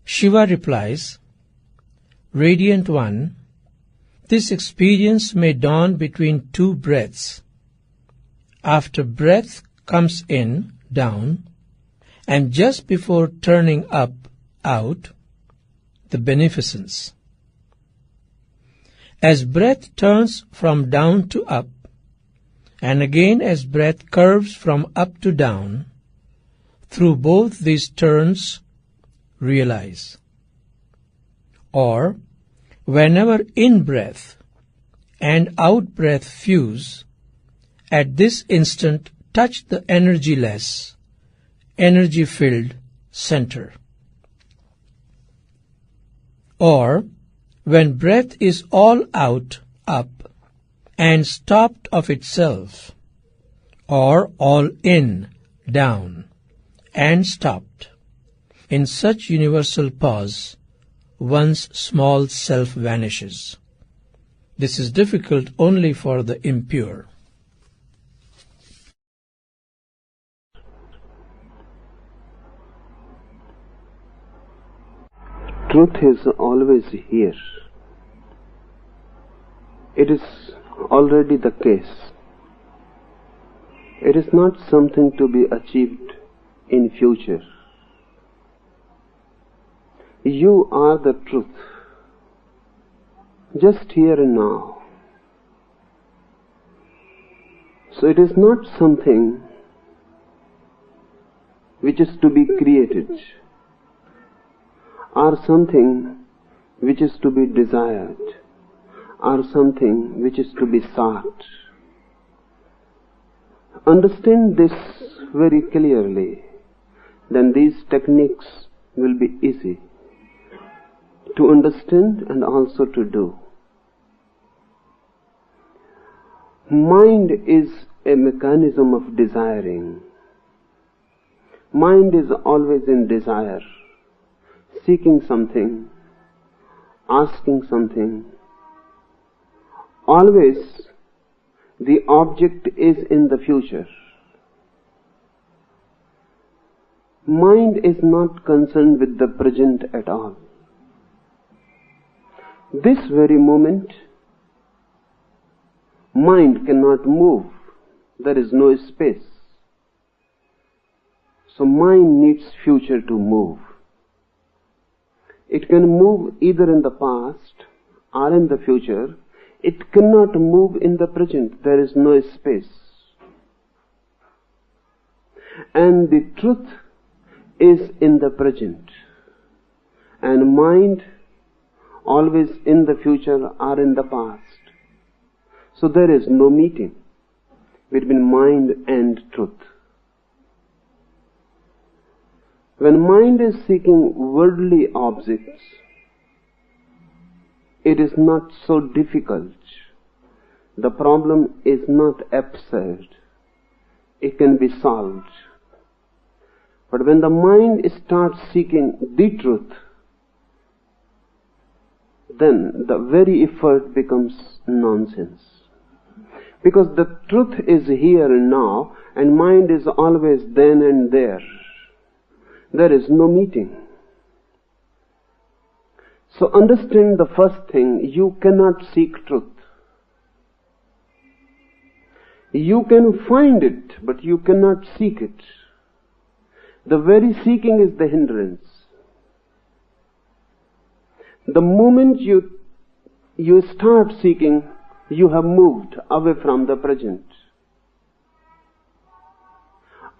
Shiva replies, Radiant One, this experience may dawn between two breaths. After breath comes in, down, and just before turning up, out, the beneficence. As breath turns from down to up, and again as breath curves from up to down, through both these turns, realize. Or, whenever in-breath and out-breath fuse, at this instant touch the energyless, energy-filled center. Or, when breath is all out, up, and stopped of itself, or all in, down, and stopped, in such universal pause, one's small self vanishes. This is difficult only for the impure. Truth is always here. It is already the case. It is not something to be achieved in future. You are the truth, just here and now. So it is not something which is to be created, or something which is to be desired, or something which is to be sought. Understand this very clearly, then these techniques will be easy to understand and also to do. Mind is a mechanism of desiring. Mind is always in desire, seeking something, asking something. Always the object is in the future. Mind is not concerned with the present at all. This very moment, mind cannot move. There is no space. So mind needs future to move. It can move either in the past or in the future. It cannot move in the present. There is no space. And the truth is in the present. And mind always in the future or in the past. So there is no meeting between mind and truth. When mind is seeking worldly objects, it is not so difficult. The problem is not absurd. It can be solved. But when the mind starts seeking the truth, then the very effort becomes nonsense. Because the truth is here and now, and mind is always then and there. There is no meeting. So understand the first thing, you cannot seek truth. You can find it, but you cannot seek it. The very seeking is the hindrance. The moment you start seeking, you have moved away from the present,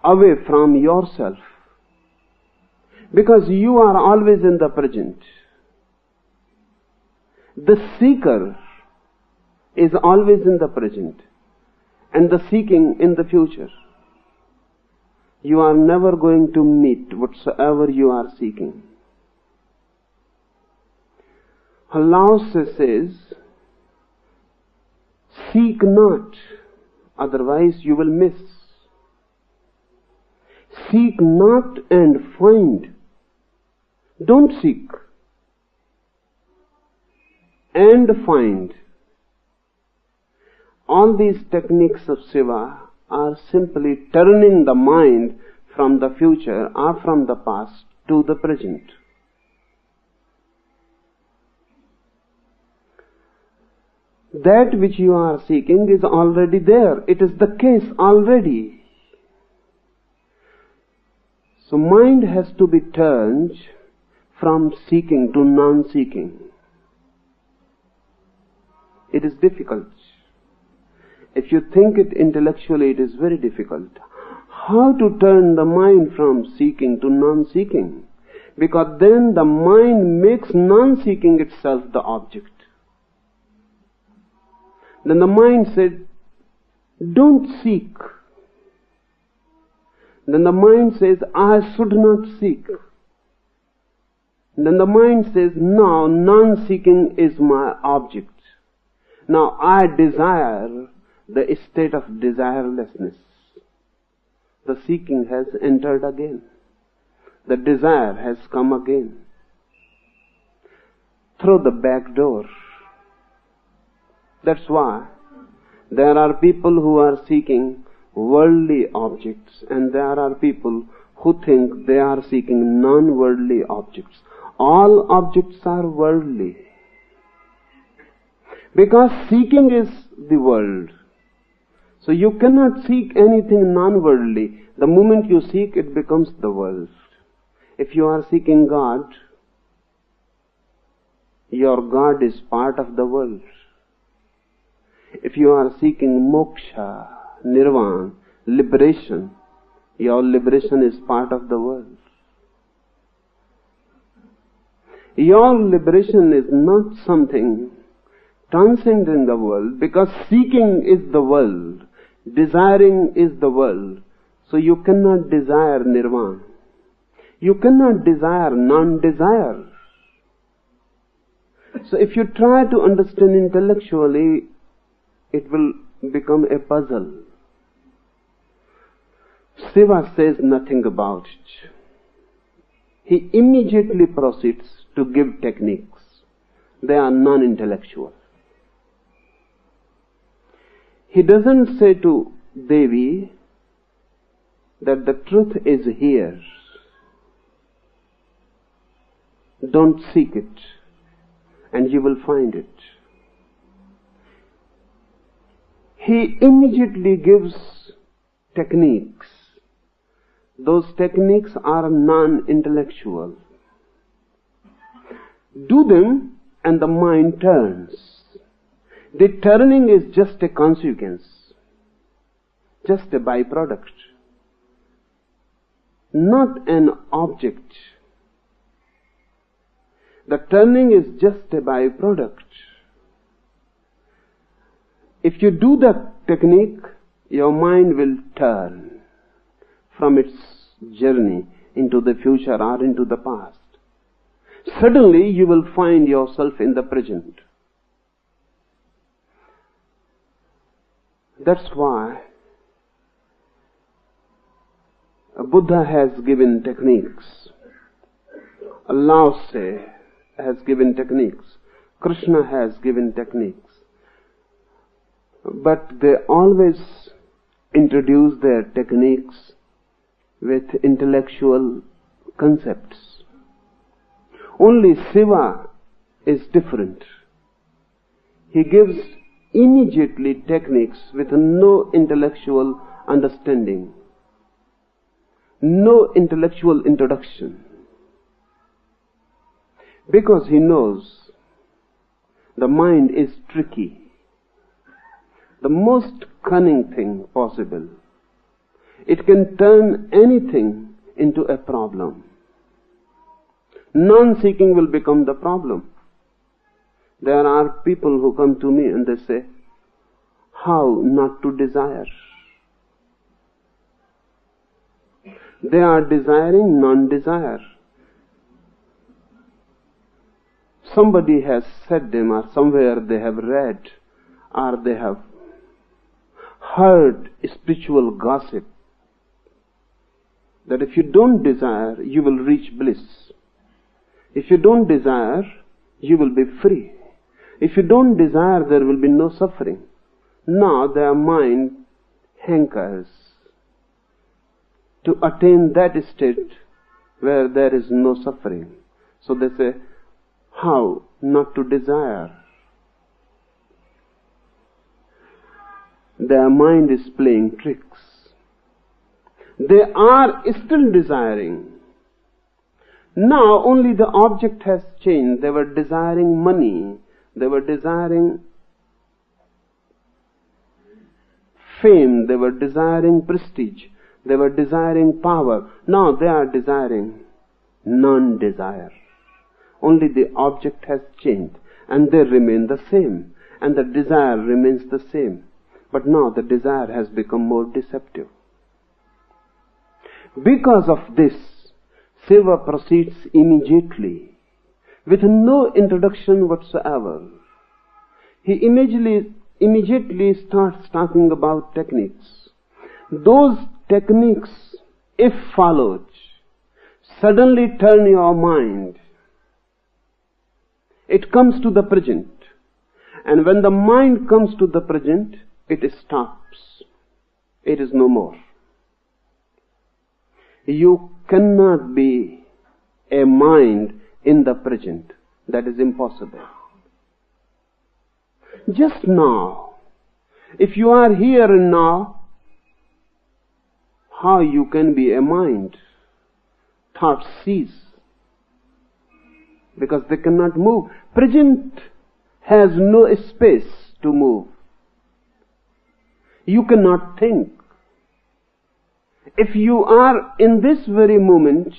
away from yourself, because you are always in the present. The seeker is always in the present, and the seeking in the future. You are never going to meet whatsoever you are seeking. Lao Tzu says, seek not, otherwise you will miss. Seek not and find. Don't seek and find. All these techniques of Shiva are simply turning the mind from the future or from the past to the present. That which you are seeking is already there. It is the case already. So mind has to be turned from seeking to non-seeking. It is difficult. If you think it intellectually, it is very difficult. How to turn the mind from seeking to non-seeking? Because then the mind makes non-seeking itself the object. Then the mind said, don't seek. Then the mind says, I should not seek. Then the mind says, now non-seeking is my object. Now I desire the state of desirelessness. The seeking has entered again. The desire has come again. Through the back door. That's why there are people who are seeking worldly objects, and there are people who think they are seeking non-worldly objects. All objects are worldly. Because seeking is the world. So you cannot seek anything non-worldly. The moment you seek, it becomes the world. If you are seeking God, your God is part of the world. If you are seeking moksha, nirvana, liberation, your liberation is part of the world. Your liberation is not something transcending the world, because seeking is the world, desiring is the world. So you cannot desire nirvana. You cannot desire non-desire. So if you try to understand intellectually, it will become a puzzle. Shiva says nothing about it. He immediately proceeds to give techniques. They are non-intellectual. He doesn't say to Devi that the truth is here. Don't seek it, and you will find it. He immediately gives techniques. Those techniques are non-intellectual. Do them and the mind turns. The turning is just a consequence, just a byproduct, not an object. The turning is just a byproduct. If you do the technique, your mind will turn from its journey into the future or into the past. Suddenly you will find yourself in the present. That's why Buddha has given techniques. Lao Tse has given techniques. Krishna has given techniques. But they always introduce their techniques with intellectual concepts. Only Shiva is different. He gives immediately techniques with no intellectual understanding, no intellectual introduction. Because he knows the mind is tricky, the most cunning thing possible. It can turn anything into a problem. Non-seeking will become the problem. There are people who come to me and they say, how not to desire? They are desiring non-desire. Somebody has said them, or somewhere they have read, or they have heard spiritual gossip, that if you don't desire, you will reach bliss. If you don't desire, you will be free. If you don't desire, there will be no suffering. Now their mind hankers to attain that state where there is no suffering. So they say, how not to desire? their mind is playing tricks. They are still desiring. Now only the object has changed. They were desiring money. They were desiring fame. They were desiring prestige. They were desiring power. Now they are desiring non-desire. Only the object has changed, and they remain the same, and the desire remains the same. But now the desire has become more deceptive. Because of this, Shiva proceeds immediately, with no introduction whatsoever. He immediately starts talking about techniques. Those techniques, if followed, suddenly turn your mind. It comes to the present. And when the mind comes to the present, it stops. It is no more. You cannot be a mind in the present. That is impossible. Just now, if you are here and now, how you can be a mind? Thoughts cease, because they cannot move. Present has no space to move. You cannot think. If you are in this very moment,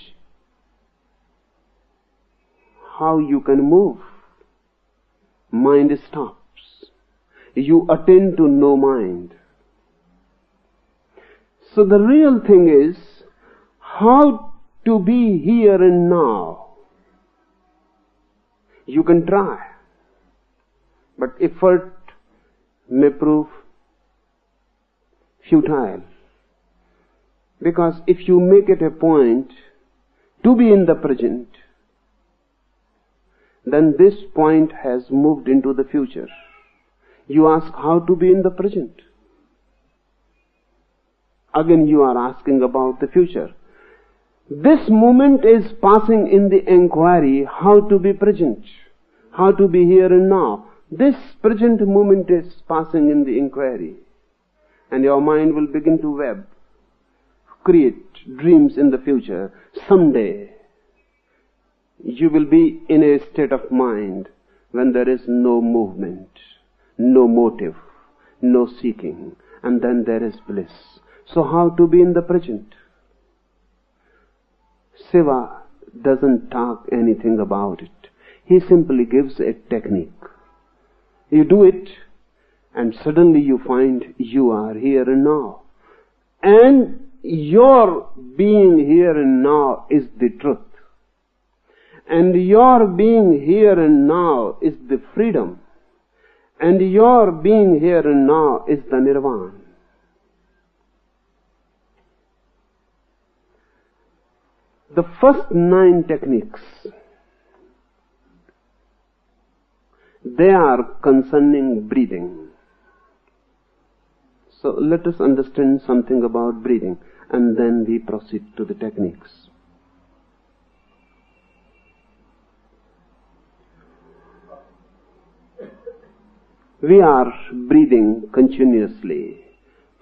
how you can move? Mind stops. You attain to no mind. So the real thing is how to be here and now. You can try, but effort may prove futile. Because if you make it a point to be in the present, then this point has moved into the future. You ask how to be in the present. Again you are asking about the future. This moment is passing in the inquiry how to be present, how to be here and now. This present moment is passing in the inquiry, and your mind will begin to web, create dreams in the future. Someday you will be in a state of mind when there is no movement, no motive, no seeking, and then there is bliss. So how to be in the present? Shiva doesn't talk anything about it. He simply gives a technique. You do it, and suddenly you find you are here and now. And your being here and now is the truth. And your being here and now is the freedom. And your being here and now is the nirvana. The first 9 techniques, they are concerning breathing. So let us understand something about breathing, and then we proceed to the techniques. We are breathing continuously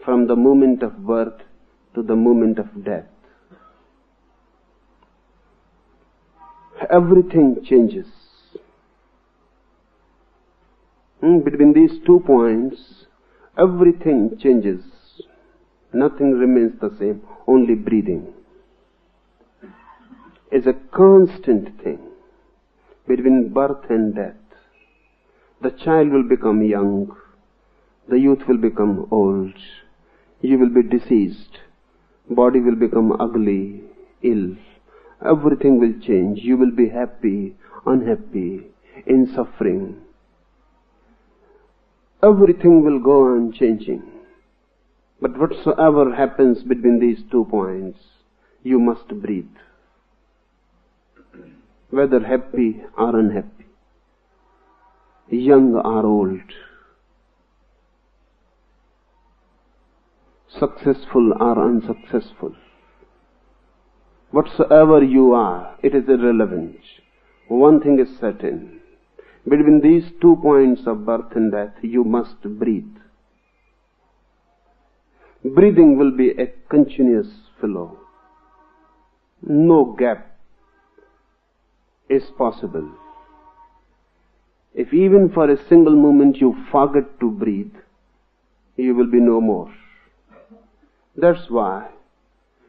from the moment of birth to the moment of death. Everything changes. Between these 2 points, everything changes. Nothing remains the same, only breathing is a constant thing. Between birth and death, the child will become young, the youth will become old, you will be diseased, body will become ugly, ill. Everything will change. You will be happy, unhappy, in suffering. Everything will go on changing. But whatsoever happens between these 2 points, you must breathe. Whether happy or unhappy, young or old, successful or unsuccessful. Whatsoever you are, it is irrelevant. One thing is certain. Between these 2 points of birth and death, you must breathe. breathing will be a continuous flow. No gap is possible. If even for a single moment you forget to breathe, you will be no more. That's why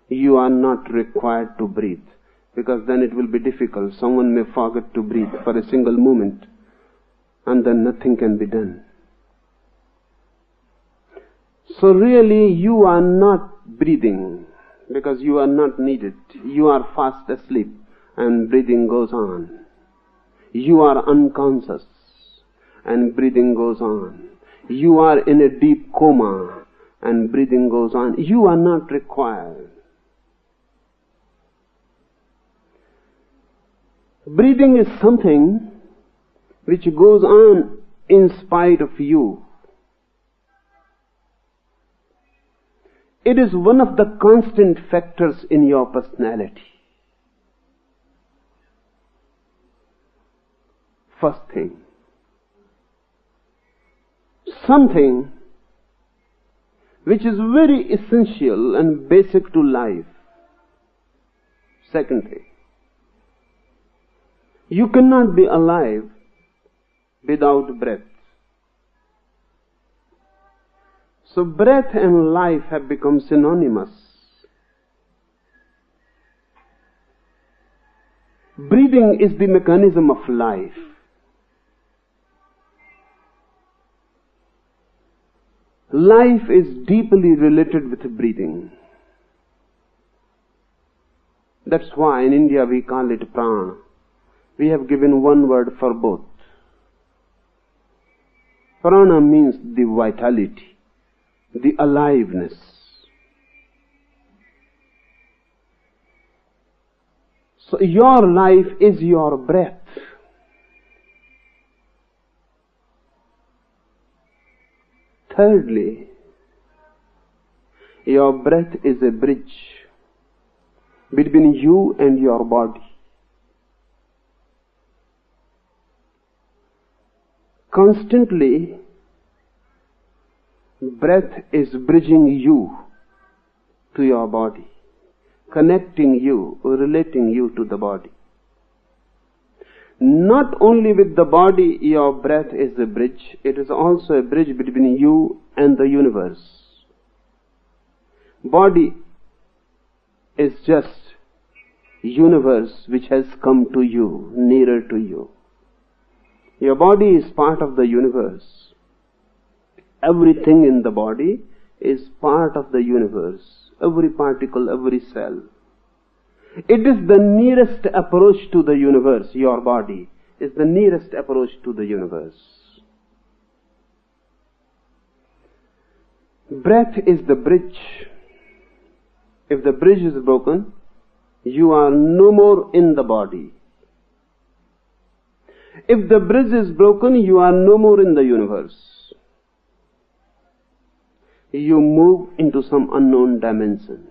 you are not required to breathe, because then it will be difficult. Someone may forget to breathe for a single moment, and then nothing can be done. So really you are not breathing because you are not needed. You are fast asleep and breathing goes on. You are unconscious and breathing goes on. You are in a deep coma and breathing goes on. You are not required. Breathing is something which goes on in spite of you. It is one of the constant factors in your personality. First thing. Something which is very essential and basic to life. Second thing. You cannot be alive without breath. So breath and life have become synonymous. Breathing is the mechanism of life. Life is deeply related with breathing. That's why in India we call it prana. We have given one word for both. Prana means the vitality, the aliveness. So your life is your breath. Thirdly, your breath is a bridge between you and your body. Constantly, breath is bridging you to your body, connecting you, relating you to the body. Not only with the body your breath is a bridge, it is also a bridge between you and the universe. Body is just universe which has come to you, nearer to you. Your body is part of the universe. Everything in the body is part of the universe. Every particle, every cell. It is the nearest approach to the universe. Your body is the nearest approach to the universe. Breath is the bridge. If the bridge is broken, you are no more in the body. If the bridge is broken, you are no more in the universe. You move into some unknown dimension.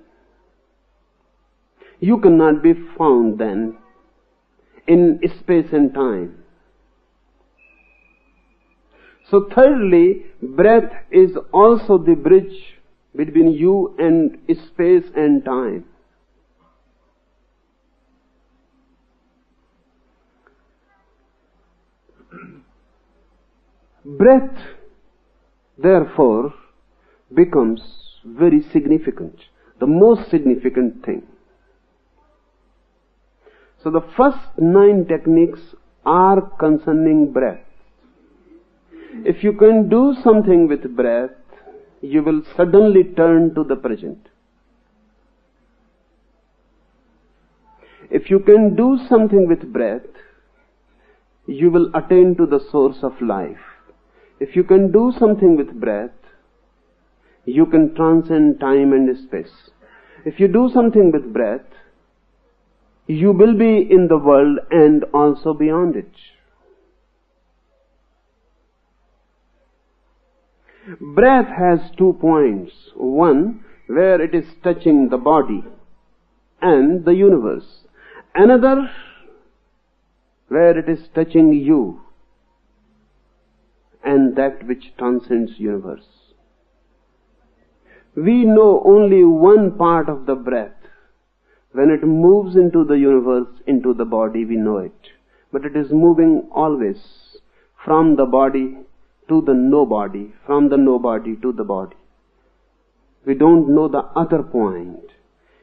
You cannot be found then in space and time. So thirdly, breath is also the bridge between you and space and time. Breath, therefore, becomes very significant, the most significant thing. So the first 9 techniques are concerning breath. If you can do something with breath, you will suddenly turn to the present. If you can do something with breath, you will attain to the source of life. If you can do something with breath, you can transcend time and space. If you do something with breath, you will be in the world and also beyond it. Breath has 2 points. One, where it is touching the body and the universe. Another, where it is touching you and that which transcends universe. We know only one part of the breath. When it moves into the universe, into the body, we know it. But it is moving always from the body to the no-body, from the no-body to the body. We don't know the other point.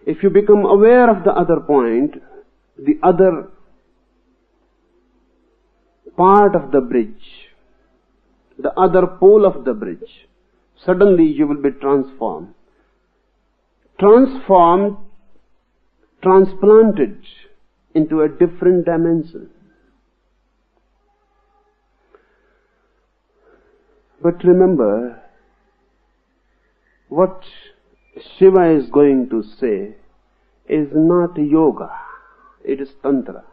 If you become aware of the other point, the other part of the bridge, the other pole of the bridge, suddenly you will be transformed. Transplanted into a different dimension. But remember, what Shiva is going to say is not yoga, it is tantra.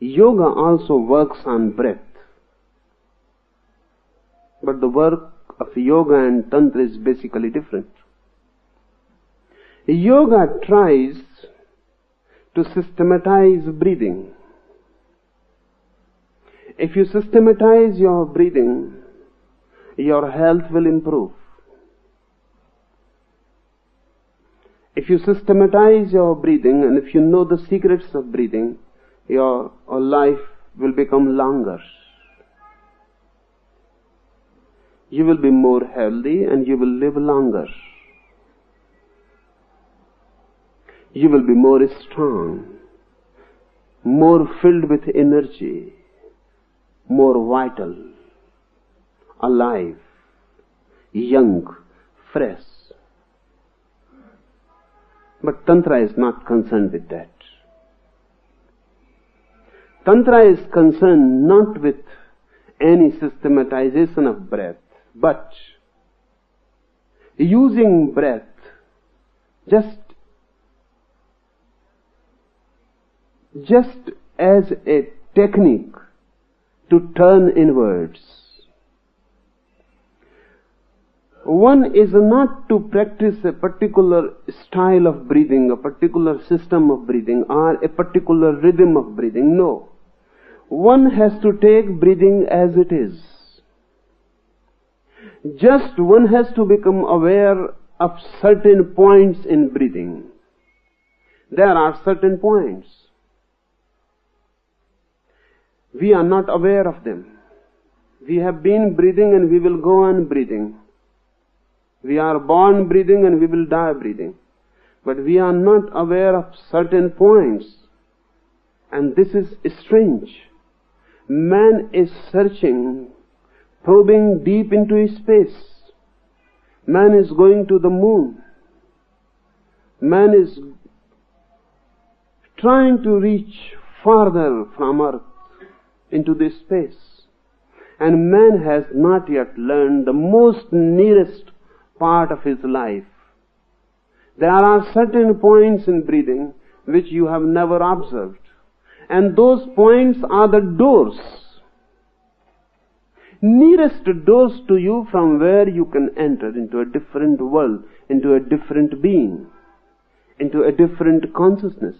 Yoga also works on breath. But the work of yoga and tantra is basically different. Yoga tries to systematize breathing. If you systematize your breathing, your health will improve. If you systematize your breathing and if you know the secrets of breathing, your life will become longer. You will be more healthy and you will live longer. You will be more strong, more filled with energy, more vital, alive, young, fresh. But Tantra is not concerned with that. Tantra is concerned not with any systematization of breath, but using breath just as a technique to turn inwards. One is not to practice a particular style of breathing, a particular system of breathing, or a particular rhythm of breathing. No. One has to take breathing as it is. Just one has to become aware of certain points in breathing. There are certain points. We are not aware of them. We have been breathing and we will go on breathing. We are born breathing and we will die breathing. But we are not aware of certain points. And this is strange. Man is searching, probing deep into space. Man is going to the moon. Man is trying to reach farther from Earth into this space. And man has not yet learned the most nearest part of his life. There are certain points in breathing which you have never observed. And those points are the doors. Nearest doors to you from where you can enter into a different world, into a different being, into a different consciousness.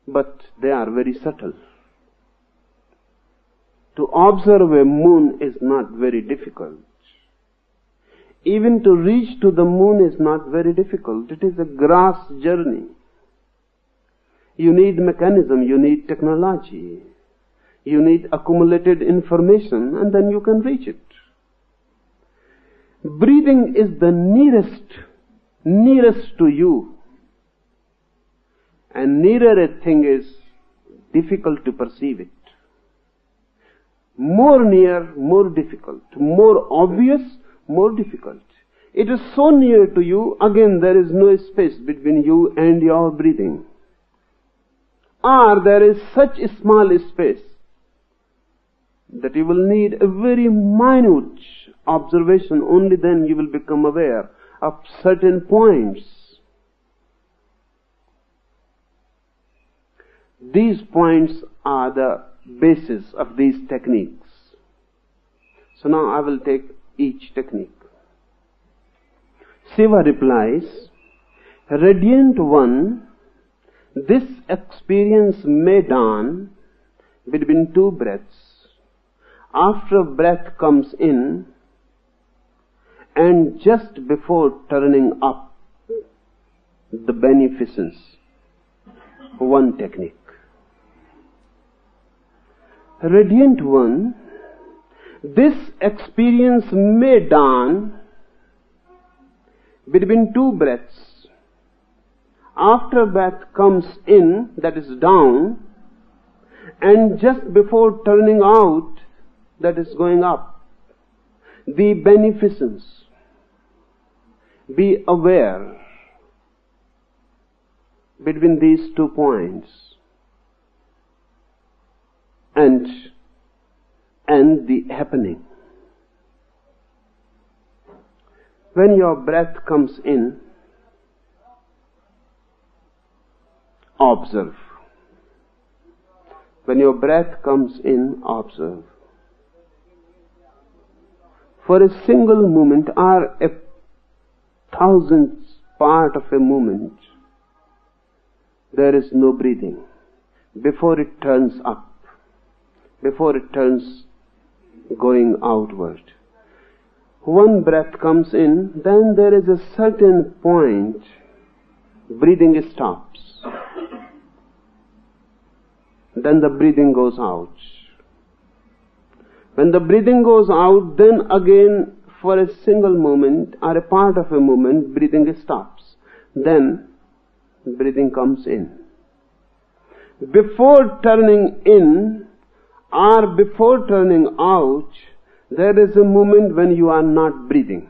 But they are very subtle. To observe a moon is not very difficult. Even to reach to the moon is not very difficult. It is a grass journey. You need mechanism, you need technology, you need accumulated information, and then you can reach it. Breathing is the nearest to you. And nearer a thing is difficult to perceive it. More near, more difficult. More obvious, more difficult. It is so near to you, again there is no space between you and your breathing. Or there is such a small space that you will need a very minute observation. Only then you will become aware of certain points. These points are the basis of these techniques. So now I will take each technique. Shiva replies, Radiant One, this experience may dawn between two breaths. after breath comes in and just before turning up, the beneficence. One technique. Radiant one, this experience may dawn between two breaths. After breath comes in, that is down, and just before turning out, that is going up. The beneficence. Be aware between these 2 points and the happening. When your breath comes in, observe. When your breath comes in, observe. For a single moment or a thousandth part of a moment, there is no breathing. Before it turns up, before it turns going outward. One breath comes in, then there is a certain point, breathing stops. Then the breathing goes out. When the breathing goes out, then again for a single moment or a part of a moment, breathing stops. Then breathing comes in. Before turning in or before turning out, there is a moment when you are not breathing.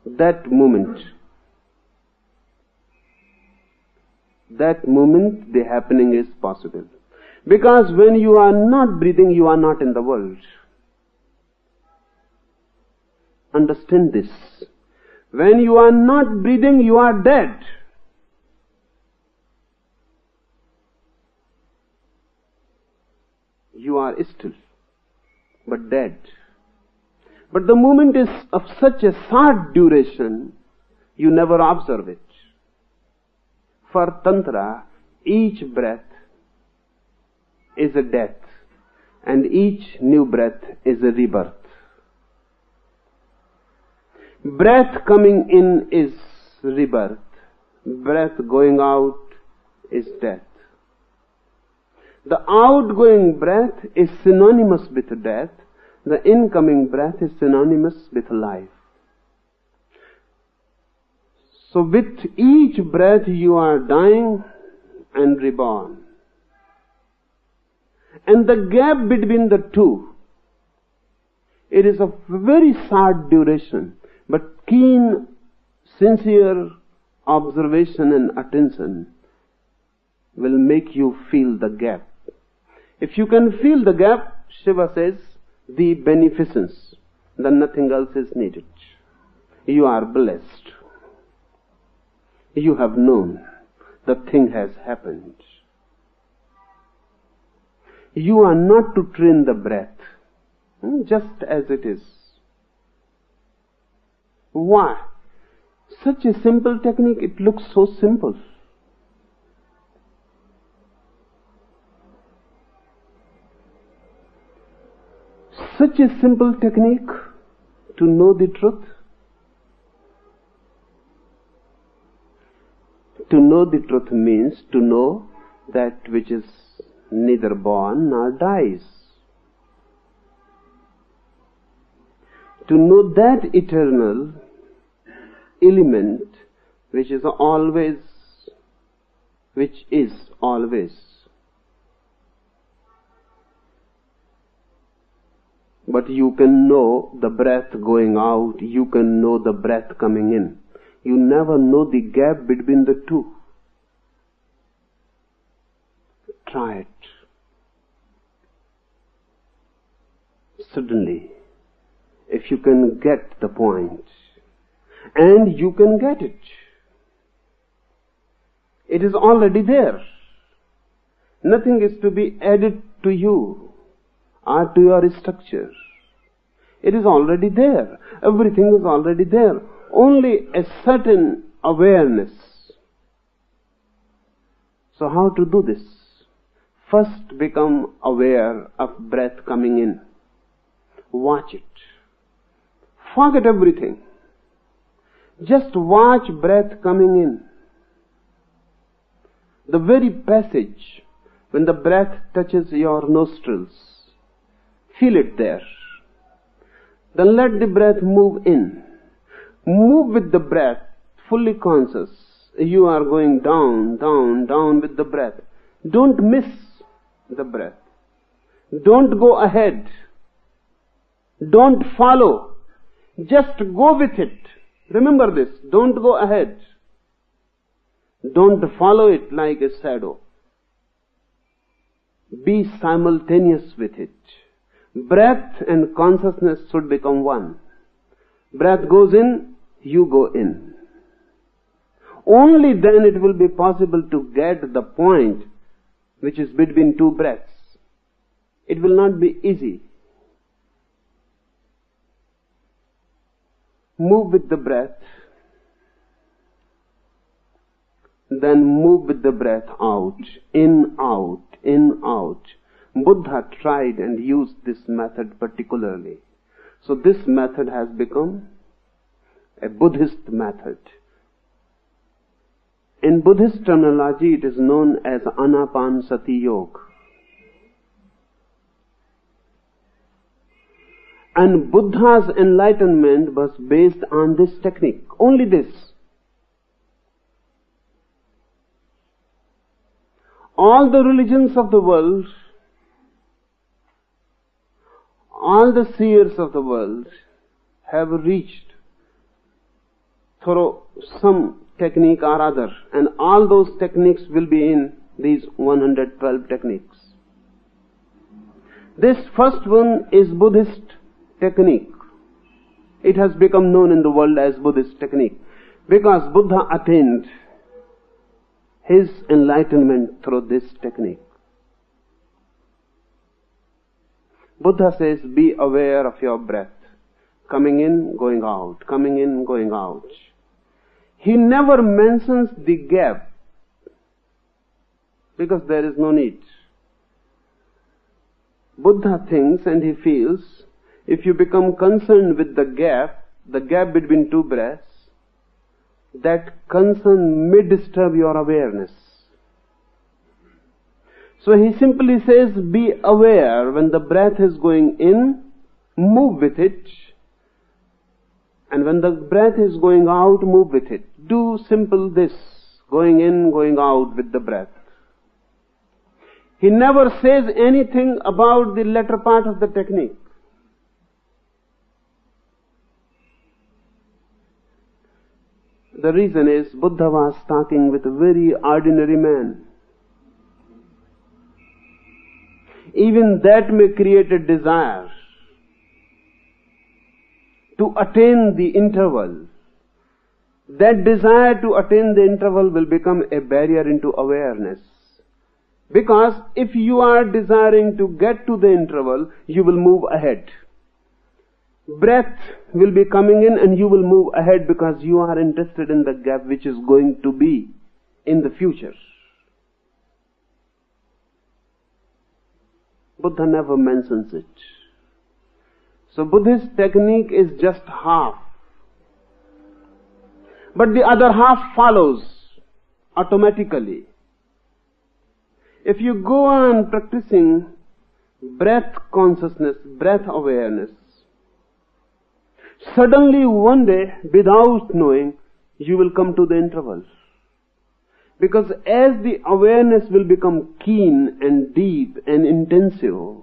That moment, the happening is possible. Because when you are not breathing, you are not in the world. Understand this. When you are not breathing, you are dead. You are still, but dead. But the moment is of such a short duration, you never observe it. For tantra, each breath is a death, and each new breath is a rebirth. Breath coming in is rebirth. Breath going out is death. The outgoing breath is synonymous with death. The incoming breath is synonymous with life. So with each breath you are dying and reborn. And the gap between the two, it is of very short duration, but keen, sincere observation and attention will make you feel the gap. If you can feel the gap, Shiva says, the beneficence, then nothing else is needed. You are blessed. You have known the thing has happened. You are not to train the breath, just as it is. Why? Such a simple technique, it looks so simple. Such a simple technique to know the truth. To know the truth means to know that which is neither born nor dies. To know that eternal element which is always. But you can know the breath going out, you can know the breath coming in. You never know the gap between the two. Try it. Suddenly, if you can get the point, and you can get it, it is already there. Nothing is to be added to you or to your structure. It is already there. Everything is already there. Only a certain awareness. So how to do this? First become aware of breath coming in. Watch it. Forget everything. Just watch breath coming in. The very passage when the breath touches your nostrils, feel it there. Then let the breath move in. Move with the breath, fully conscious. You are going down, down, down with the breath. Don't miss the breath. Don't go ahead. Don't follow. Just go with it. Remember this. Don't go ahead. Don't follow it like a shadow. Be simultaneous with it. Breath and consciousness should become one. Breath goes in, you go in. Only then it will be possible to get the point which is between two breaths. It will not be easy. Move with the breath, then move with the breath out, in, out, in, out. Buddha tried and used this method particularly. So this method has become a Buddhist method. In Buddhist terminology, it is known as Anapanasati Yoga. And Buddha's enlightenment was based on this technique, only this. All the religions of the world, all the seers of the world have reached through some technique or other, and all those techniques will be in these 112 techniques. This first one is Buddhist technique. It has become known in the world as Buddhist technique because Buddha attained his enlightenment through this technique. Buddha says, be aware of your breath, coming in, going out, coming in, going out. He never mentions the gap because there is no need. Buddha thinks and he feels, if you become concerned with the gap between two breaths, that concern may disturb your awareness. So he simply says, be aware when the breath is going in, move with it. And when the breath is going out, move with it. Do simple this, going in, going out with the breath. He never says anything about the latter part of the technique. The reason is Buddha was talking with a very ordinary man. Even that may create a desire to attain the interval. That desire to attain the interval will become a barrier into awareness. Because if you are desiring to get to the interval, you will move ahead. Breath will be coming in and you will move ahead because you are interested in the gap which is going to be in the future. Buddha never mentions it. So Buddhist technique is just half. But the other half follows automatically. If you go on practicing breath consciousness, breath awareness, suddenly one day, without knowing, you will come to the intervals. Because as the awareness will become keen and deep and intensive,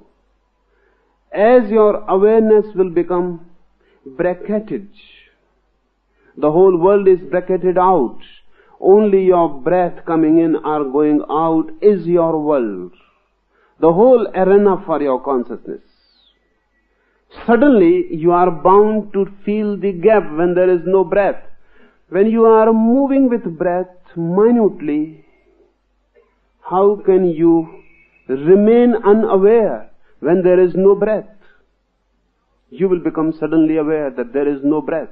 as your awareness will become bracketed, the whole world is bracketed out. Only your breath coming in or going out is your world. The whole arena for your consciousness. Suddenly you are bound to feel the gap when there is no breath. When you are moving with breath minutely, how can you remain unaware when there is no breath? You will become suddenly aware that there is no breath.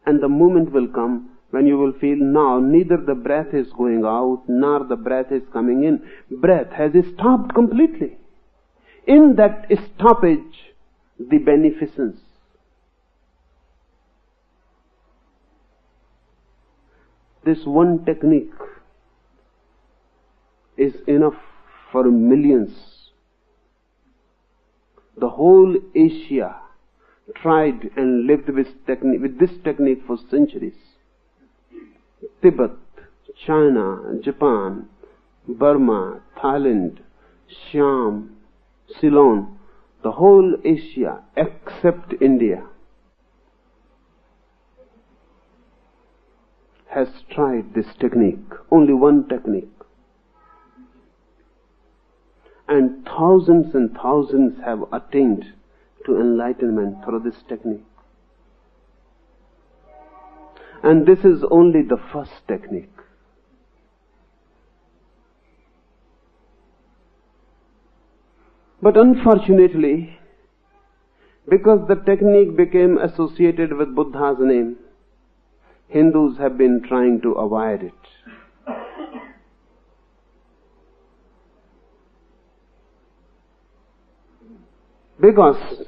And the moment will come when you will feel now neither the breath is going out nor the breath is coming in. Breath has stopped completely. In that stoppage, the beneficence. This one technique is enough for millions. The whole Asia tried and lived with this technique for centuries. Tibet, China, Japan, Burma, Thailand, Siam, Ceylon, the whole Asia except India has tried this technique, only one technique. And thousands have attained to enlightenment through this technique. And this is only the first technique. But unfortunately, because the technique became associated with Buddha's name, Hindus have been trying to avoid it. Because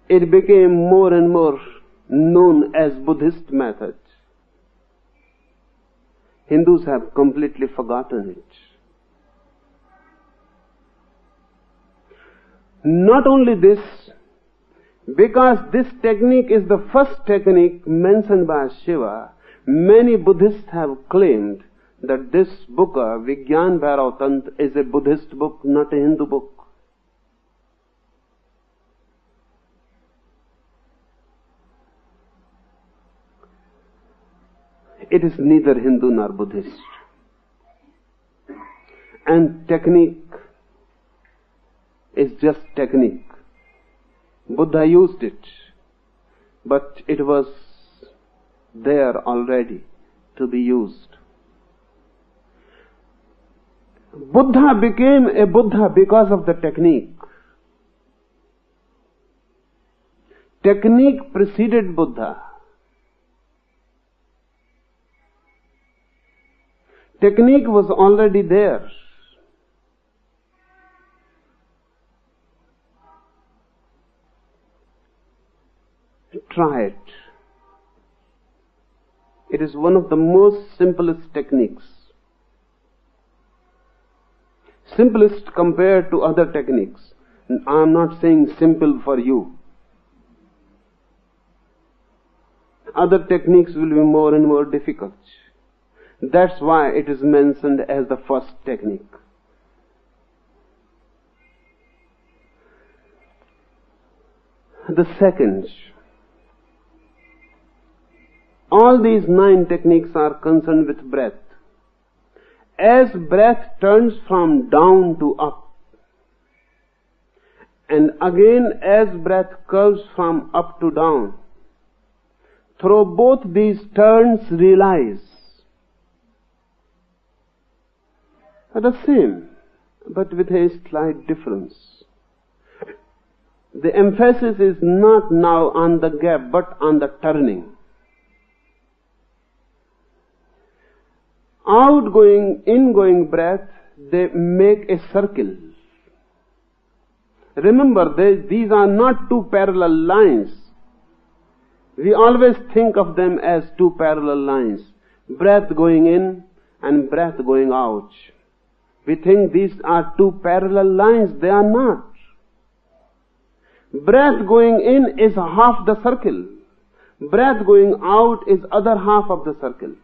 it became more and more known as Buddhist method, Hindus have completely forgotten it. Not only this, because this technique is the first technique mentioned by Shiva, many Buddhists have claimed that this book, Vigyan, Bhairav, Tantra, is a Buddhist book, not a Hindu book. It is neither Hindu nor Buddhist. And technique is just technique. Buddha used it, but it was there already to be used. Buddha became a Buddha because of the technique. Technique preceded Buddha. Technique was already there. Try it. It is one of the most simplest techniques. Simplest compared to other techniques. I am not saying simple for you. Other techniques will be more and more difficult. That's why it is mentioned as the first technique. The second. All these 9 techniques are concerned with breath. As breath turns from down to up, and again as breath curves from up to down, through both these turns realize are the same, but with a slight difference. The emphasis is not now on the gap, but on the turning. Outgoing, ingoing breath, they make a circle. Remember, these are not two parallel lines. We always think of them as two parallel lines. Breath going in and breath going out. We think these are two parallel lines. They are not. Breath going in is half the circle. Breath going out is other half of the circle.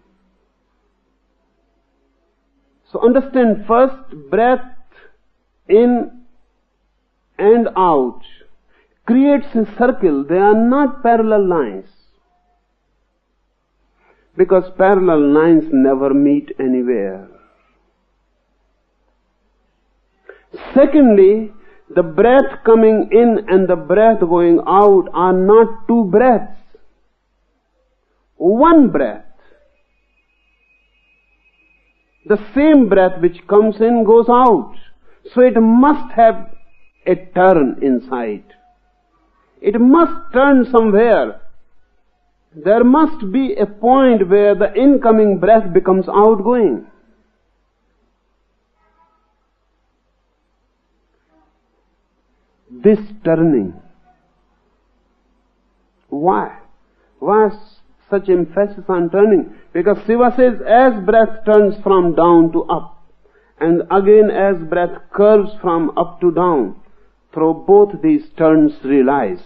So understand first, breath in and out creates a circle. They are not parallel lines. Because parallel lines never meet anywhere. Secondly, the breath coming in and the breath going out are not two breaths. One breath. The same breath which comes in goes out. So it must have a turn inside. It must turn somewhere There must be a point where the incoming breath becomes outgoing. This turning. Why? Why such emphasis on turning? Because Shiva says, as breath turns from down to up, and again as breath curves from up to down, through both these turns realize.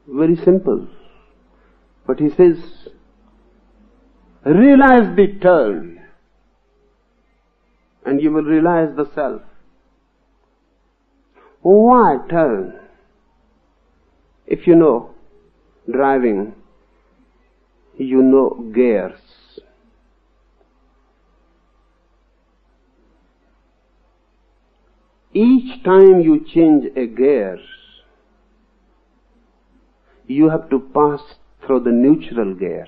Very simple. But he says, realize the turn, and you will realize the self. Why turn? If you know driving, you know gears. Each time you change a gear, you have to pass through the neutral gear,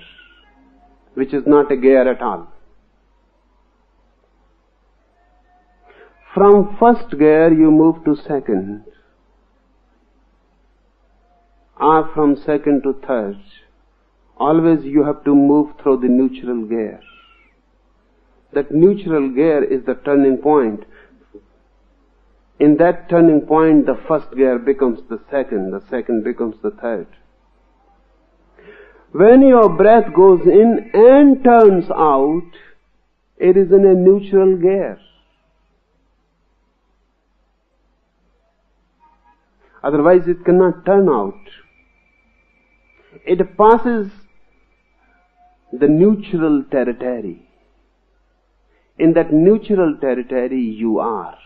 which is not a gear at all. From first gear you move to second, or from second to third. Always you have to move through the neutral gear. That neutral gear is the turning point. In that turning point, the first gear becomes the second becomes the third. When your breath goes in and turns out, it is in a neutral gear. Otherwise it cannot turn out. It passes the neutral territory. In that neutral territory you are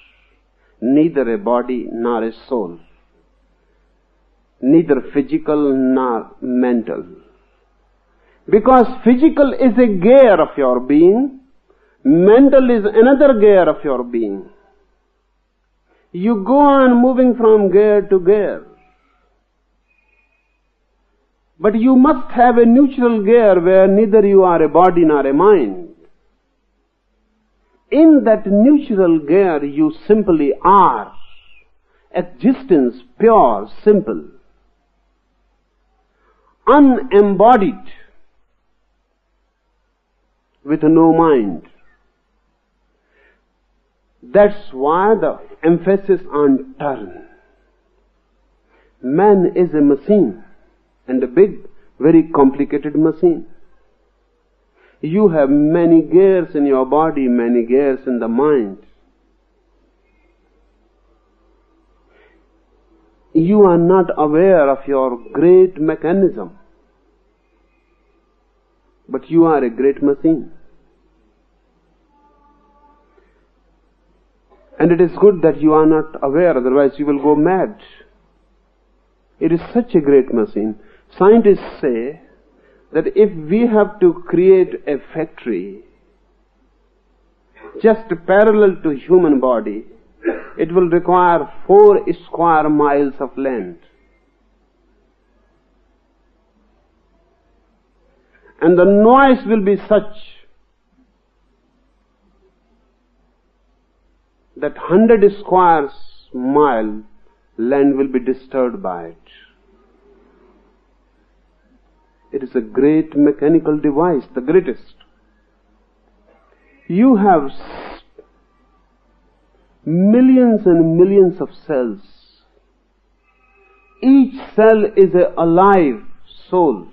neither a body nor a soul, neither physical nor mental. Because physical is a gear of your being, mental is another gear of your being. You go on moving from gear to gear. But you must have a neutral gear where neither you are a body nor a mind. In that neutral gear you simply are. Existence, pure, simple. Unembodied. With no mind. That's why the emphasis on turn. Man is a machine, and a big, very complicated machine. You have many gears in your body, many gears in the mind. You are not aware of your great mechanism, but you are a great machine. And it is good that you are not aware, otherwise you will go mad. It is such a great machine. Scientists say that if we have to create a factory just parallel to human body, it will require 4 square miles of land. And the noise will be such that 100 square mile land will be disturbed by it. It is a great mechanical device, the greatest. You have millions and millions of cells. Each cell is an alive soul.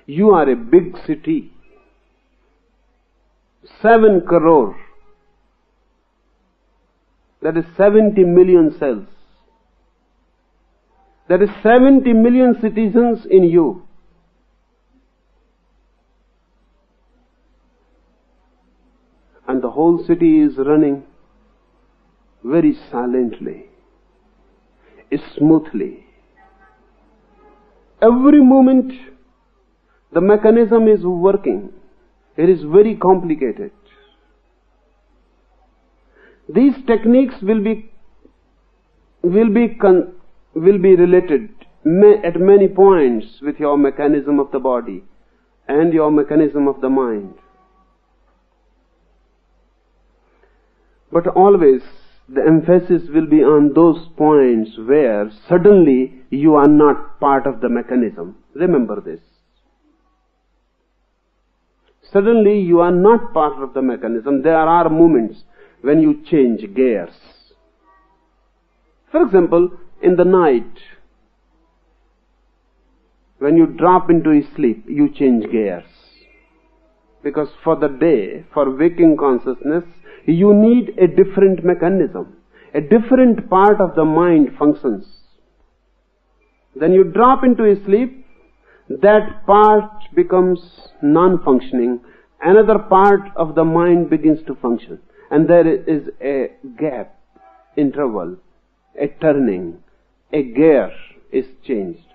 You are a big city. 7 crore. That is 70 million cells. That is 70 million citizens in you. And the whole city is running very silently, smoothly. Every moment the mechanism is working. It is very complicated. These techniques will be related at many points with your mechanism of the body and your mechanism of the mind. But always the emphasis will be on those points where suddenly you are not part of the mechanism. Remember this. Suddenly you are not part of the mechanism. There are moments when you change gears. For example, in the night, when you drop into sleep, you change gears. Because for the day, for waking consciousness, you need a different mechanism. A different part of the mind functions. Then you drop into sleep, that part becomes non-functioning. Another part of the mind begins to function. And there is a gap, interval, a turning, a gear is changed.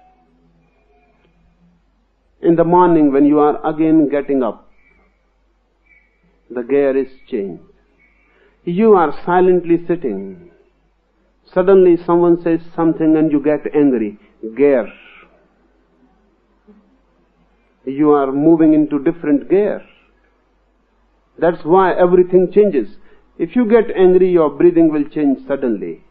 In the morning when you are again getting up, the gear is changed. You are silently sitting. Suddenly someone says something and you get angry. Gear. You are moving into different gear. That's why everything changes. If you get angry, your breathing will change suddenly.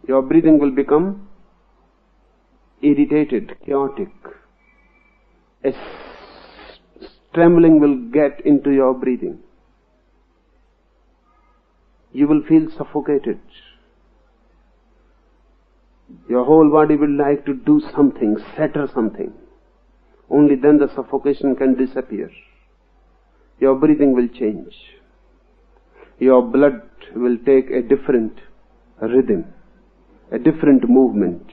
Your breathing will become irritated, chaotic. A trembling will get into your breathing. You will feel suffocated. Your whole body will like to do something, shatter something. Only then the suffocation can disappear. Your breathing will change. Your blood will take a different rhythm, a different movement.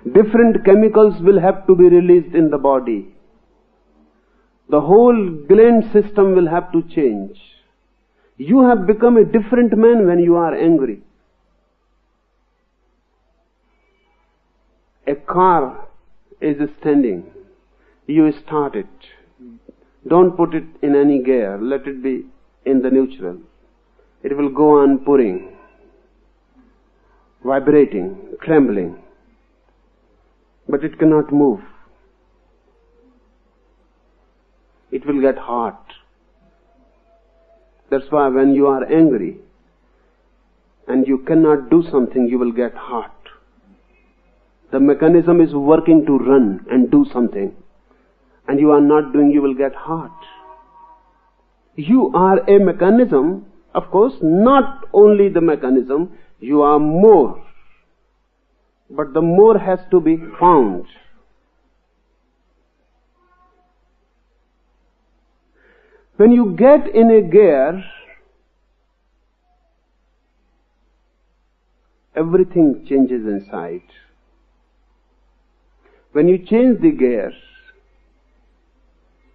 Different chemicals will have to be released in the body. The whole gland system will have to change. You have become a different man when you are angry. A car is standing. You start it. Don't put it in any gear. Let it be in the neutral. It will go on purring, vibrating, trembling. But it cannot move. It will get hot. That's why when you are angry and you cannot do something, you will get hot. The mechanism is working to run and do something, and you are not doing, you will get hot. You are a mechanism, of course, not only the mechanism, you are more. But the more has to be found. When you get in a gear, everything changes inside. When you change the gears,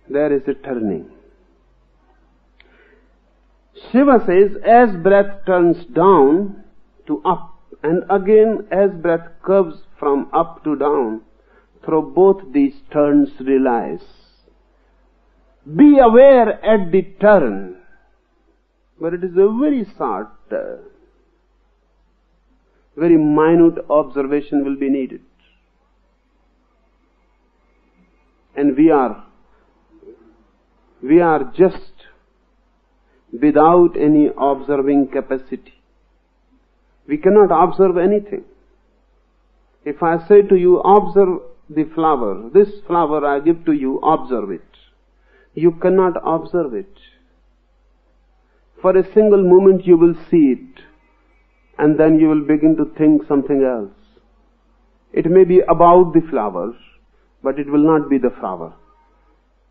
there is a turning. Shiva says, as breath turns down to up, and again as breath curves from up to down, through both these turns realize. Be aware at the turn, but it is a very short, very minute observation will be needed. And we are just without any observing capacity. We cannot observe anything. If I say to you, observe the flower, this flower I give to you, observe it. You cannot observe it. For a single moment you will see it, and then you will begin to think something else. It may be about the flower, but it will not be the flower.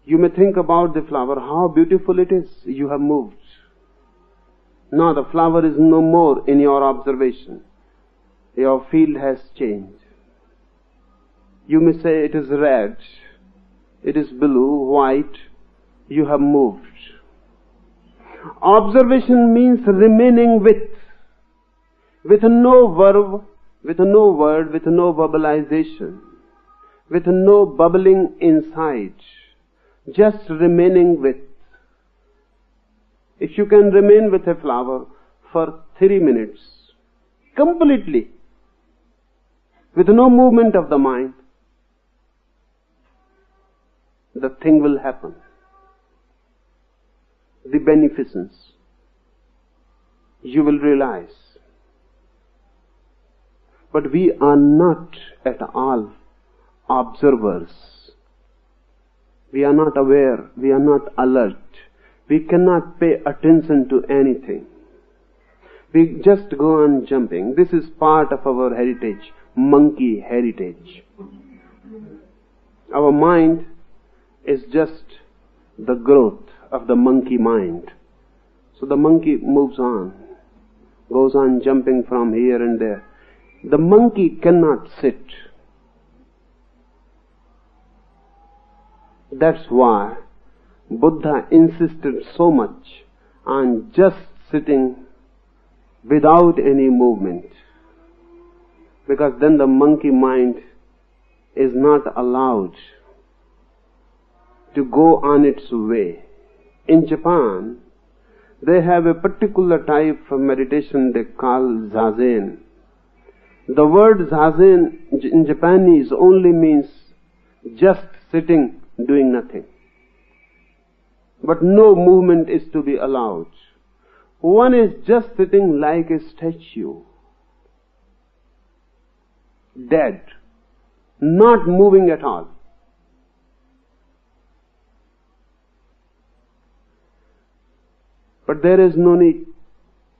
You may think about the flower, how beautiful it is. You have moved. Now the flower is no more in your observation. Your field has changed. You may say it is red, it is blue, white. You have moved. Observation means remaining with no verb, with no word, with no verbalization, with no bubbling inside, just remaining with. If you can remain with a flower for 3 minutes, completely, with no movement of the mind, the thing will happen. the beneficence, you will realize. But we are not at all observers. We are not aware. We are not alert. We cannot pay attention to anything. We just go on jumping. This is part of our heritage, monkey heritage. Our mind is just the growth of the monkey mind. So the monkey moves on, goes on jumping from here and there. The monkey cannot sit. That's why Buddha insisted so much on just sitting without any movement. Because then the monkey mind is not allowed to go on its way. In Japan, they have a particular type of meditation they call zazen. The word zazen in Japanese only means just sitting, doing nothing. But no movement is to be allowed. One is just sitting like a statue, dead, not moving at all. But there is no need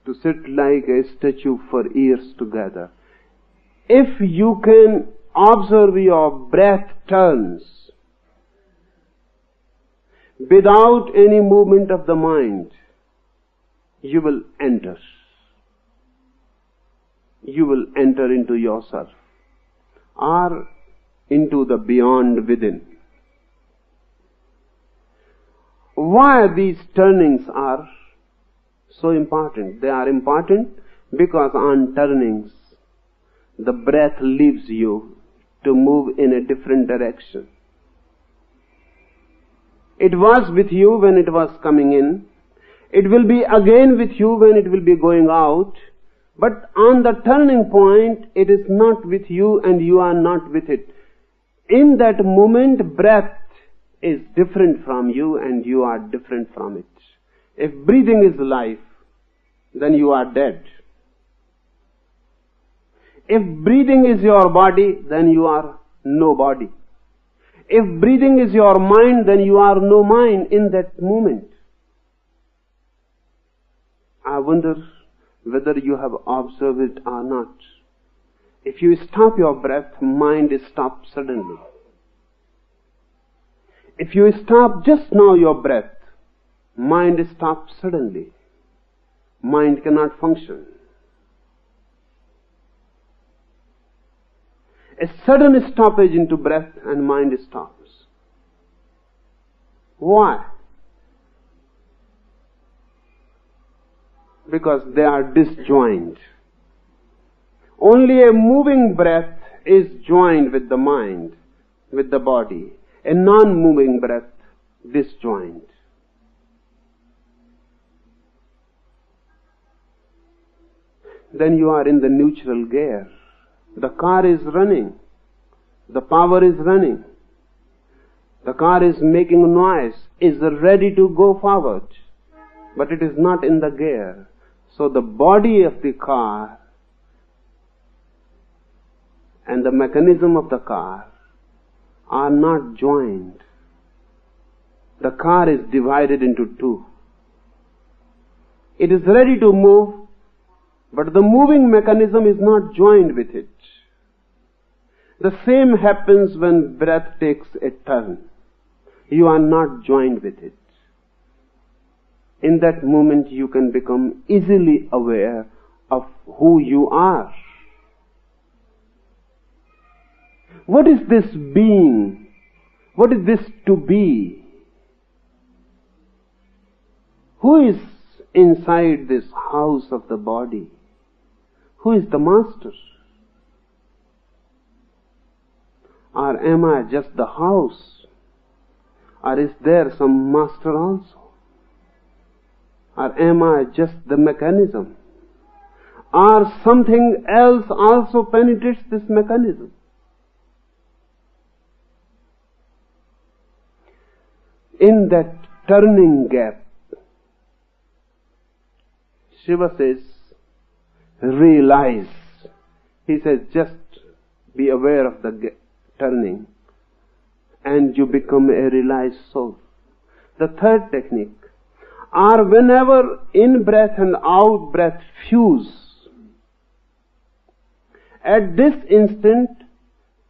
to sit like a statue for years together. If you can observe your breath turns without any movement of the mind, you will enter. You will enter into yourself or into the beyond within. Why these turnings are so important? They are important because on turnings, the breath leaves you to move in a different direction. It was with you when it was coming in. It will be again with you when it will be going out. But on the turning point, it is not with you and you are not with it. In that moment, breath is different from you and you are different from it. If breathing is life, then you are dead. If breathing is your body, then you are no body. If breathing is your mind, then you are no mind in that moment. I wonder whether you have observed it or not. If you stop your breath, mind is stopped suddenly. If you stop just now your breath, mind is stopped suddenly. Mind cannot function. A sudden stoppage into breath and mind stops. Why? Because they are disjoined. Only a moving breath is joined with the mind, with the body. A non-moving breath disjoined. Then you are in the neutral gear. The car is running. The power is running. The car is making noise, is ready to go forward. But it is not in the gear. So the body of the car and the mechanism of the car are not joined. The car is divided into two. It is ready to move, but the moving mechanism is not joined with it. The same happens when breath takes a turn. You are not joined with it. In that moment you can become easily aware of who you are. What is this being? What is this to be? Who is inside this house of the body? Who is the master? Or am I just the house? Or is there some master also? Or am I just the mechanism? Or something else also penetrates this mechanism? In that turning gap, Shiva says, realize. He says, just be aware of the turning, and you become a realized soul. The third technique are whenever in-breath and out-breath fuse, at this instant,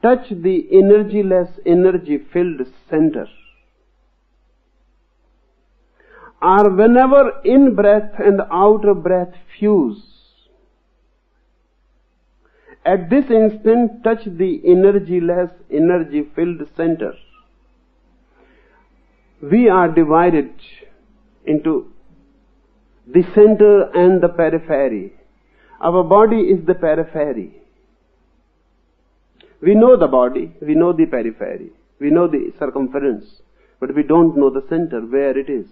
touch the energyless, energy-filled center. Or whenever in-breath and out-breath fuse, at this instant, touch the energyless, energy-filled center. We are divided into the center and the periphery. Our body is the periphery. We know the body, we know the periphery, we know the circumference, but we don't know the center, where it is.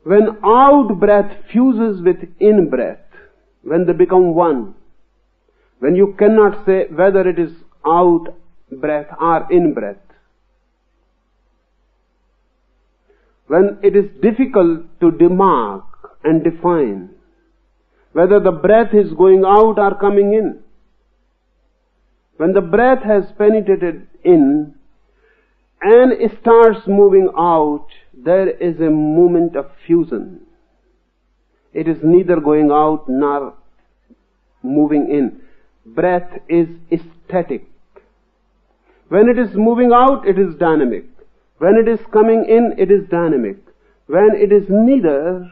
When out-breath fuses with in-breath, when they become one, when you cannot say whether it is out-breath or in-breath, when it is difficult to demark and define whether the breath is going out or coming in, when the breath has penetrated in and it starts moving out, there is a movement of fusion. It is neither going out nor moving in. Breath is static. When it is moving out, it is dynamic. When it is coming in, it is dynamic. When it is neither,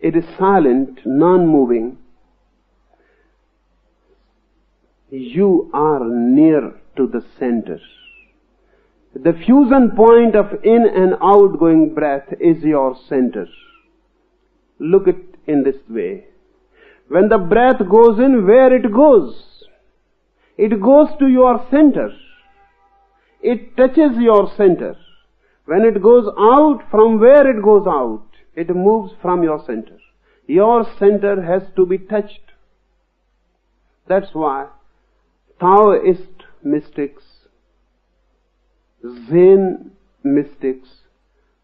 it is silent, non-moving. You are near to the center. The fusion point of in and outgoing breath is your center. Look at it in this way. When the breath goes in, where it goes? It goes to your center. It touches your center. When it goes out, from where it goes out, it moves from your center. Your center has to be touched. That's why Taoist mystics, Zen mystics,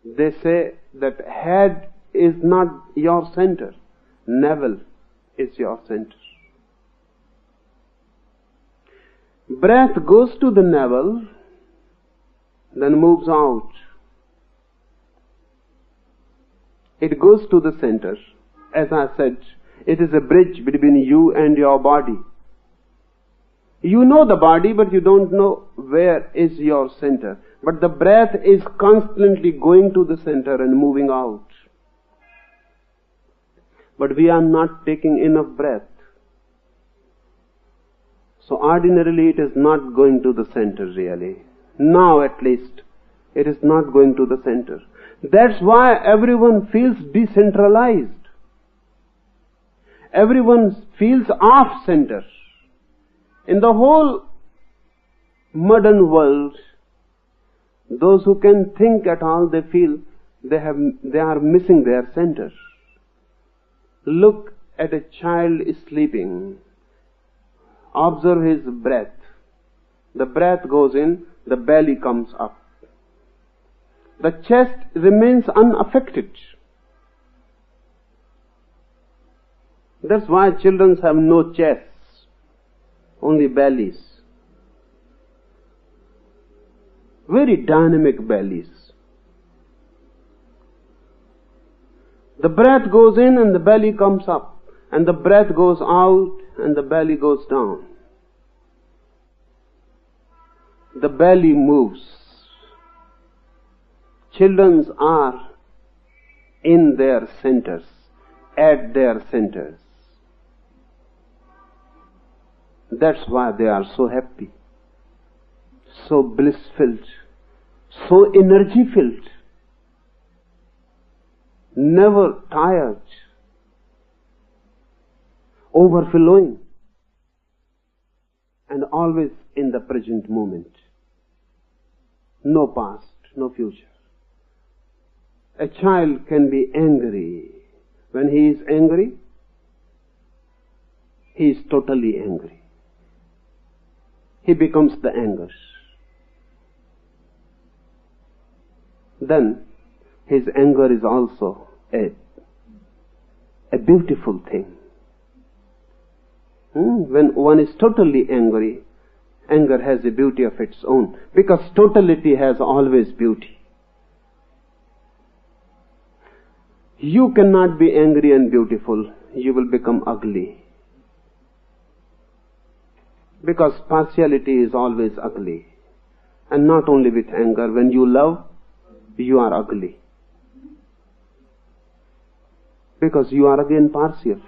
they say that head is not your center, navel is your center. Breath goes to the navel, then moves out. It goes to the center. As I said, it is a bridge between you and your body. You know the body, but you don't know where is your center. But the breath is constantly going to the center and moving out. But we are not taking enough breath. So ordinarily it is not going to the center really. Now at least, it is not going to the center. That's why everyone feels decentralized. Everyone feels off-center. In the whole modern world, those who can think at all, they feel they are missing their center. Look at a child sleeping. Observe his breath. The breath goes in, the belly comes up. The chest remains unaffected. That's why children have no chests, only bellies. Very dynamic bellies. The breath goes in and the belly comes up, and the breath goes out and the belly goes down. The belly moves. Children are in their centers, at their centers. That's why they are so happy, so bliss-filled, so energy-filled, never tired, overflowing, and always in the present moment. No past, no future. A child can be angry. When he is angry, he is totally angry. He becomes the anger. then his anger is also a beautiful thing. When one is totally angry, anger has a beauty of its own, because totality has always beauty. You cannot be angry and beautiful. You will become ugly. Because partiality is always ugly. And not only with anger. When you love, you are ugly. Because you are again partial,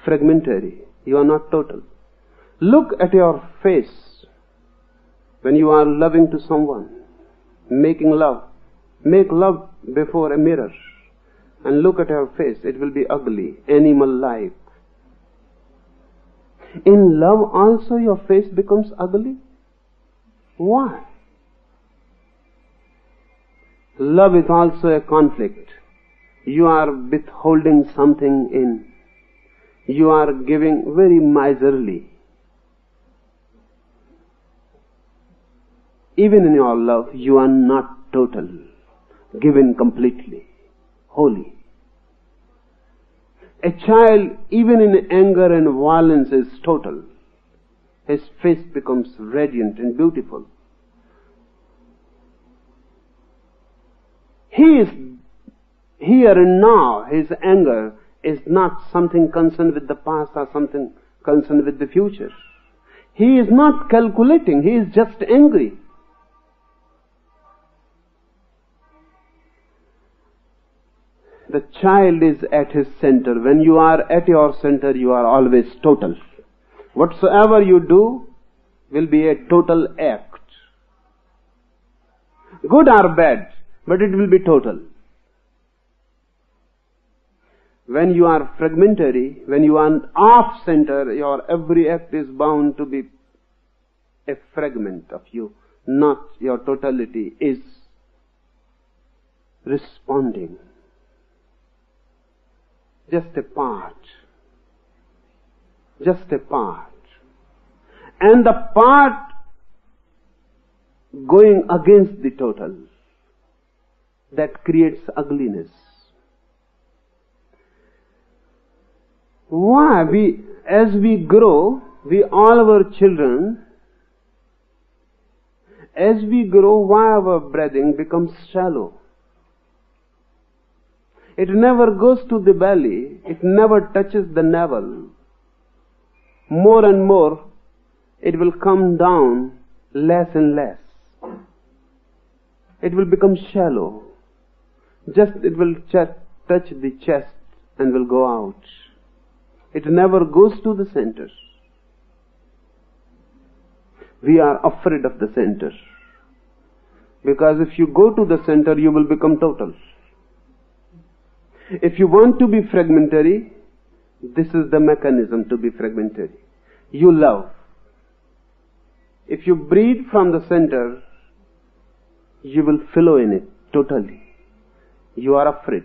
fragmentary. You are not total. Look at your face when you are loving to someone, making love. Make love before a mirror and look at your face. It will be ugly, animal-like. In love also your face becomes ugly. Why? Love is also a conflict. You are withholding something in. You are giving very miserly. Even in your love, you are not total, given completely, wholly. A child, even in anger and violence, is total. His face becomes radiant and beautiful. He is here and now. His anger is not something concerned with the past or something concerned with the future. He is not calculating. He is just angry. The child is at his center. When you are at your center, you are always total. Whatsoever you do will be a total act. Good or bad, but it will be total. When you are fragmentary, when you are off center, your every act is bound to be a fragment of you, not your totality is responding. Just a part. Just a part. And the part going against the total, that creates ugliness. Why? As we grow, all our children, as we grow, why our breathing becomes shallow? It never goes to the belly. It never touches the navel. More and more, it will come down less and less. It will become shallow. Just it will touch the chest and will go out. It never goes to the center. We are afraid of the center. Because if you go to the center, you will become total. If you want to be fragmentary, this is the mechanism to be fragmentary. You love. If you breathe from the center, you will flow in it totally. You are afraid.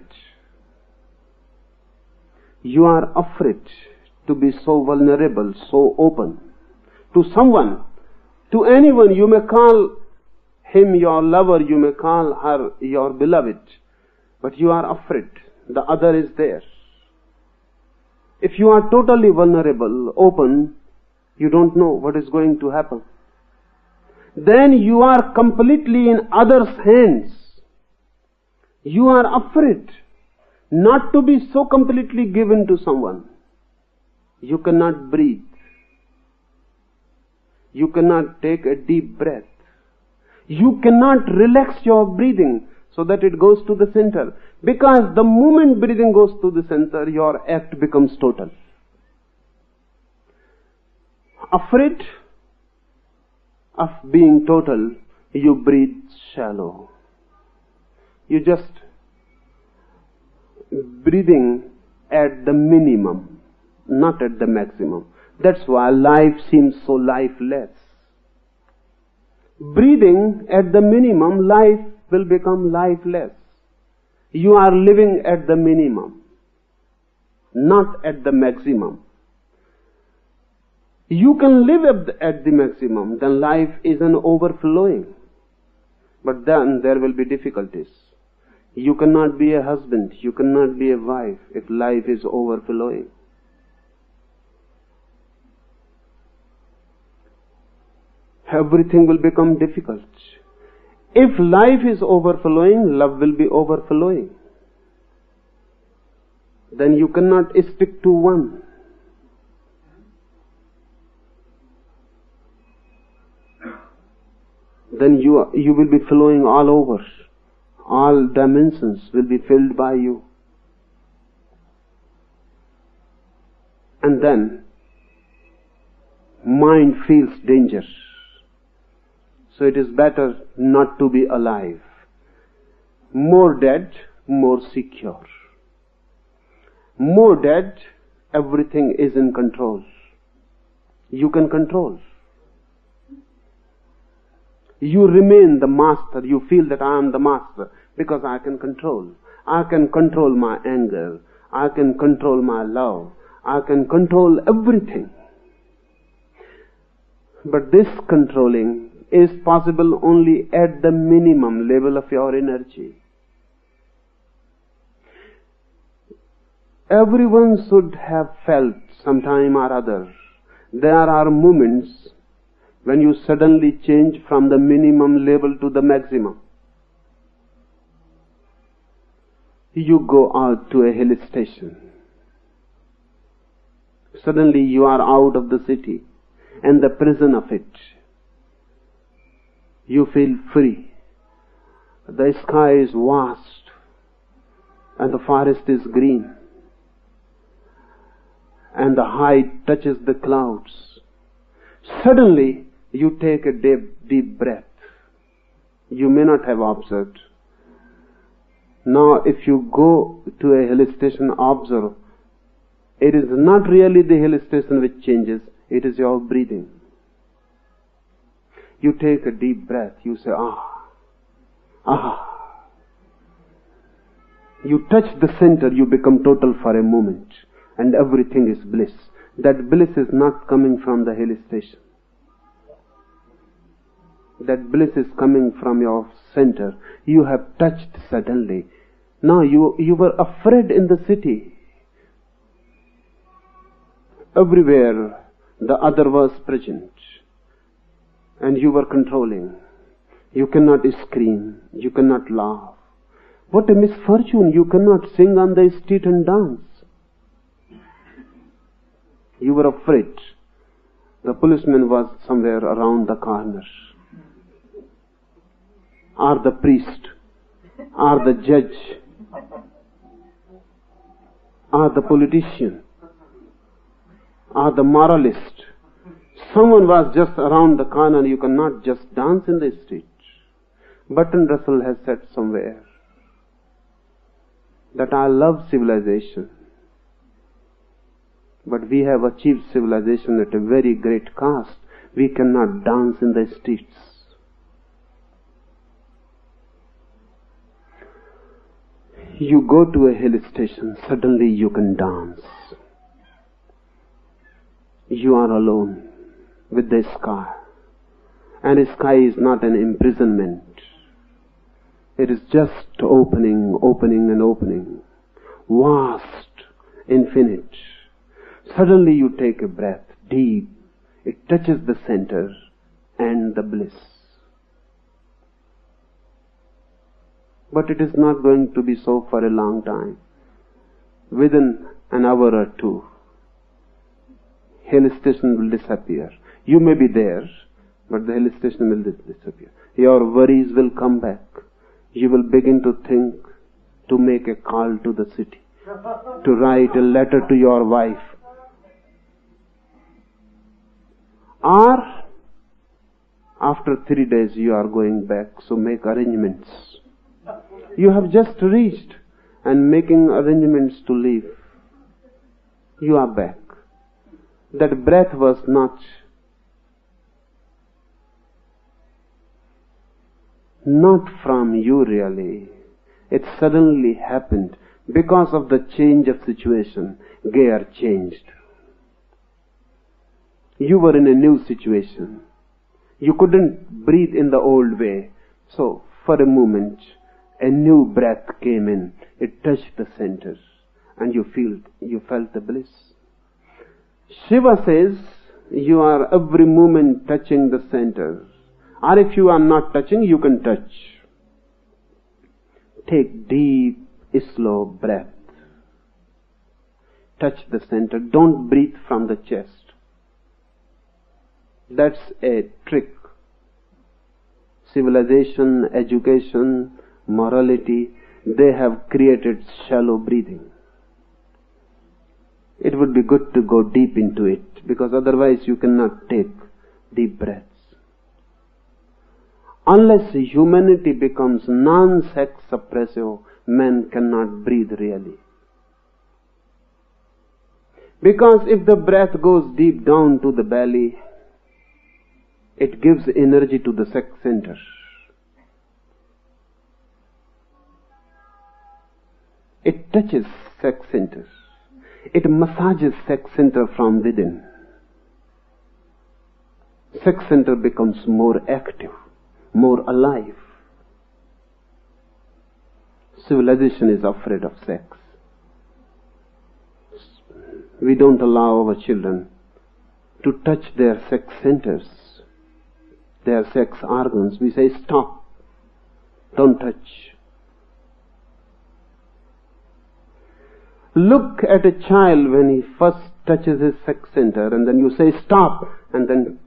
You are afraid to be so vulnerable, so open. To someone, to anyone, you may call him your lover, you may call her your beloved, but you are afraid. The other is there. If you are totally vulnerable, open, you don't know what is going to happen. Then you are completely in others' hands. You are afraid not to be so completely given to someone. You cannot breathe. You cannot take a deep breath. You cannot relax your breathing so that it goes to the center. Because the moment breathing goes to the center, your act becomes total. Afraid of being total, you breathe shallow. You just breathing at the minimum, not at the maximum. That's why life seems so lifeless. Breathing at the minimum, life will become lifeless. You are living at the minimum, not at the maximum. You can live at the maximum, then life is an overflowing. But then there will be difficulties. You cannot be a husband, you cannot be a wife if life is overflowing. Everything will become difficult. If life is overflowing, love will be overflowing. Then you cannot stick to one. Then you will be flowing all over. All dimensions will be filled by you. And then mind feels danger. So it is better not to be alive. More dead, more secure. More dead, everything is in control. You can control. You remain the master. You feel that I am the master because I can control. I can control my anger. I can control my love. I can control everything. But this controlling is possible only at the minimum level of your energy. Everyone should have felt sometime or other. There are moments when you suddenly change from the minimum level to the maximum. You go out to a hill station. Suddenly you are out of the city and the prison of it. You feel free. The sky is vast and the forest is green and the height touches the clouds. Suddenly you take a deep breath. You may not have observed. Now if you go to a hill station, observe. It is not really the hill station which changes, it is your breathing. You take a deep breath, you say, ah, ah. You touch the center, you become total for a moment, and everything is bliss. That bliss is not coming from the hill station. That bliss is coming from your center. You have touched suddenly. Now you were afraid in the city. Everywhere the other was present. And you were controlling. You cannot scream. You cannot laugh. What a misfortune. You cannot sing on the street and dance. You were afraid. The policeman was somewhere around the corner. Or the priest, or the judge, or the politician, or the moralist. Someone was just around the corner. You cannot just dance in the street. Bertrand Russell has said somewhere that I love civilization, but we have achieved civilization at a very great cost. We cannot dance in the streets. You go to a hill station, suddenly you can dance. You are alone with the sky. And the sky is not an imprisonment. It is just opening, opening and opening. Vast, infinite. Suddenly you take a breath, deep. It touches the center and the bliss. But it is not going to be so for a long time. Within an hour or two, hill station will disappear. You may be there, but the hill station will disappear. Your worries will come back. You will begin to think, to make a call to the city, to write a letter to your wife. Or, after 3 days you are going back, so make arrangements. You have just reached and making arrangements to leave. You are back. That breath was not from you really. It suddenly happened because of the change of situation. Gear changed. You were in a new situation. You couldn't breathe in the old way. So for a moment, a new breath came in. It touched the center, and you felt the bliss. Shiva says, you are every moment touching the center. Or if you are not touching, you can touch. Take deep, slow breath. Touch the center. Don't breathe from the chest. That's a trick. Civilization, education, morality, they have created shallow breathing. It would be good to go deep into it, because otherwise you cannot take deep breaths. Unless humanity becomes non-sex suppressive, man cannot breathe really. Because if the breath goes deep down to the belly, it gives energy to the sex center. It touches sex centers. It massages sex center from within. Sex center becomes more active, more alive. Civilization is afraid of sex. We don't allow our children to touch their sex centers, their sex organs. We say, stop, don't touch. Look at a child when he first touches his sex center, and then you say, stop, and then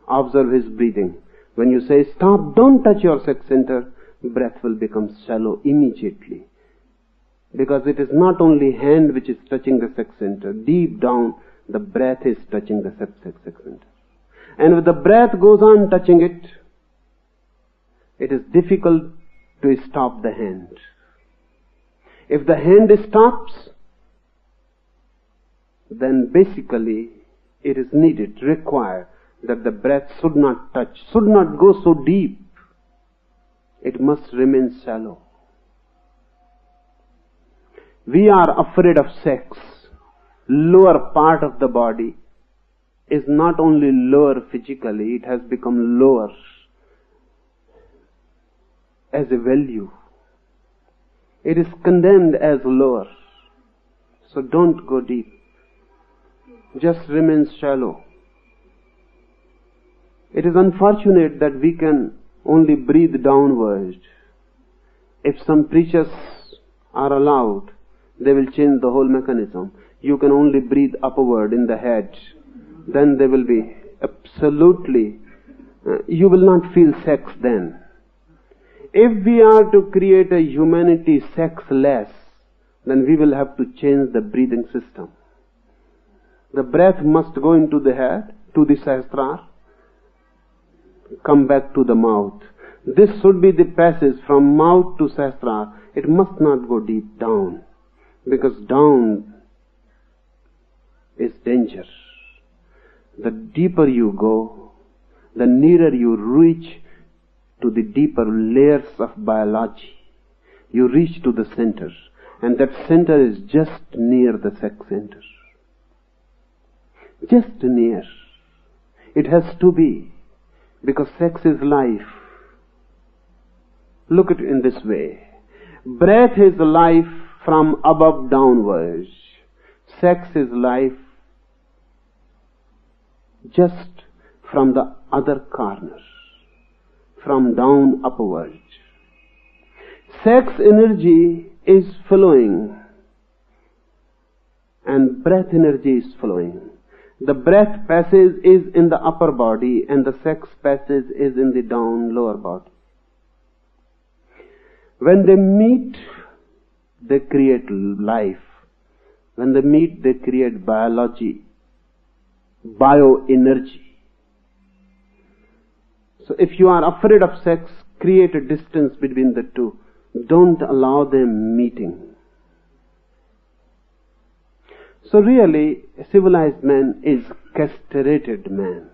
observe his breathing. When you say, stop, don't touch your sex center, breath will become shallow immediately. Because it is not only hand which is touching the sex center. Deep down, the breath is touching the sex center. And if the breath goes on touching it, it is difficult to stop the hand. If the hand stops, then basically it is needed, required, that the breath should not touch, should not go so deep. It must remain shallow. We are afraid of sex. Lower part of the body is not only lower physically, it has become lower as a value. It is condemned as lower. So don't go deep. Just remain shallow. It is unfortunate that we can only breathe downward. If some preachers are allowed, they will change the whole mechanism. You can only breathe upward in the head. Then they will be absolutely, you will not feel sex then. If we are to create a humanity sexless, then we will have to change the breathing system. The breath must go into the head, to the sahasrara, come back to the mouth. This should be the passage from mouth to sahasrara. It must not go deep down, because down is danger. The deeper you go, the nearer you reach to the deeper layers of biology. You reach to the center, and that center is just near the sex center. Just near. It has to be, because sex is life. Look at it in this way. Breath is life from above downwards. Sex is life just from the other corner, from down upwards. Sex energy is flowing, and breath energy is flowing. The breath passage is in the upper body, and the sex passage is in the down lower body. When they meet, they create life. When they meet, they create biology, bioenergy. So if you are afraid of sex, create a distance between the two. Don't allow them meeting. So really, a civilized man is castrated man.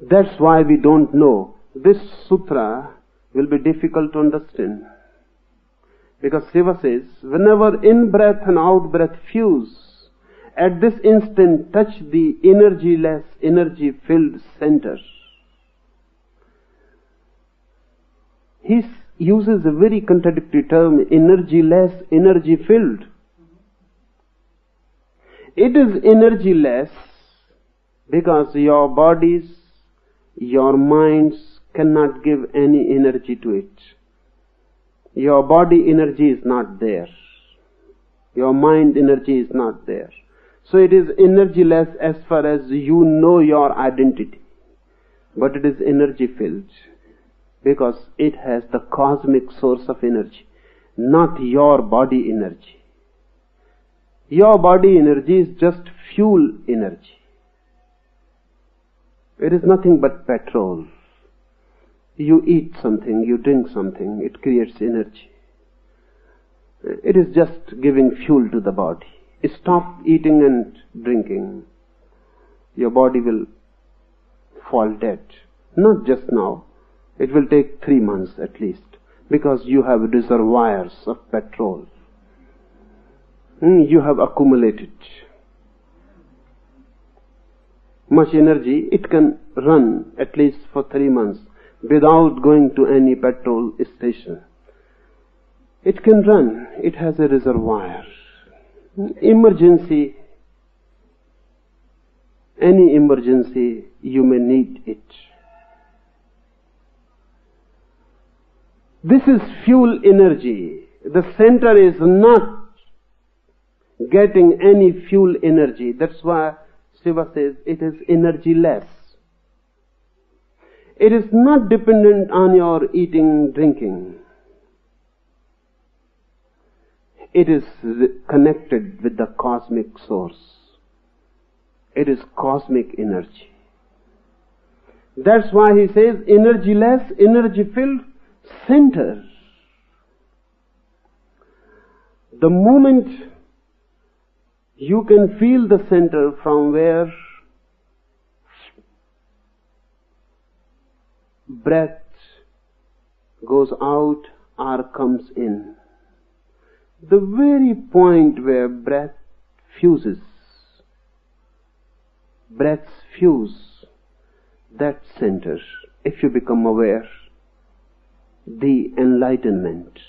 That's why we don't know. This sutra will be difficult to understand. Because Shiva says, whenever in-breath and out-breath fuse, At this instant, touch the energyless, energy-filled center. He uses a very contradictory term, energyless, energy-filled. It is energyless because your bodies, your minds cannot give any energy to it. Your body energy is not there. Your mind energy is not there. So it is energyless as far as you know your identity. But it is energy filled because it has the cosmic source of energy, not your body energy. Your body energy is just fuel energy. It is nothing but petrol. You eat something, you drink something, it creates energy. It is just giving fuel to the body. Stop eating and drinking, your body will fall dead. Not just now. It will take 3 months at least, because you have reservoirs of petrol. You have accumulated much energy. It can run at least for 3 months without going to any petrol station. It can run. It has a reservoir. Emergency, any emergency, you may need it. This is fuel energy. The center is not getting any fuel energy. That's why Shiva says it is energyless. It is not dependent on your eating, drinking. It is connected with the cosmic source. It is cosmic energy. That's why he says energyless, energy-filled center. The moment you can feel the center from where breath goes out or comes in, the very point where breath fuses, breaths fuse, that center, if you become aware, the enlightenment.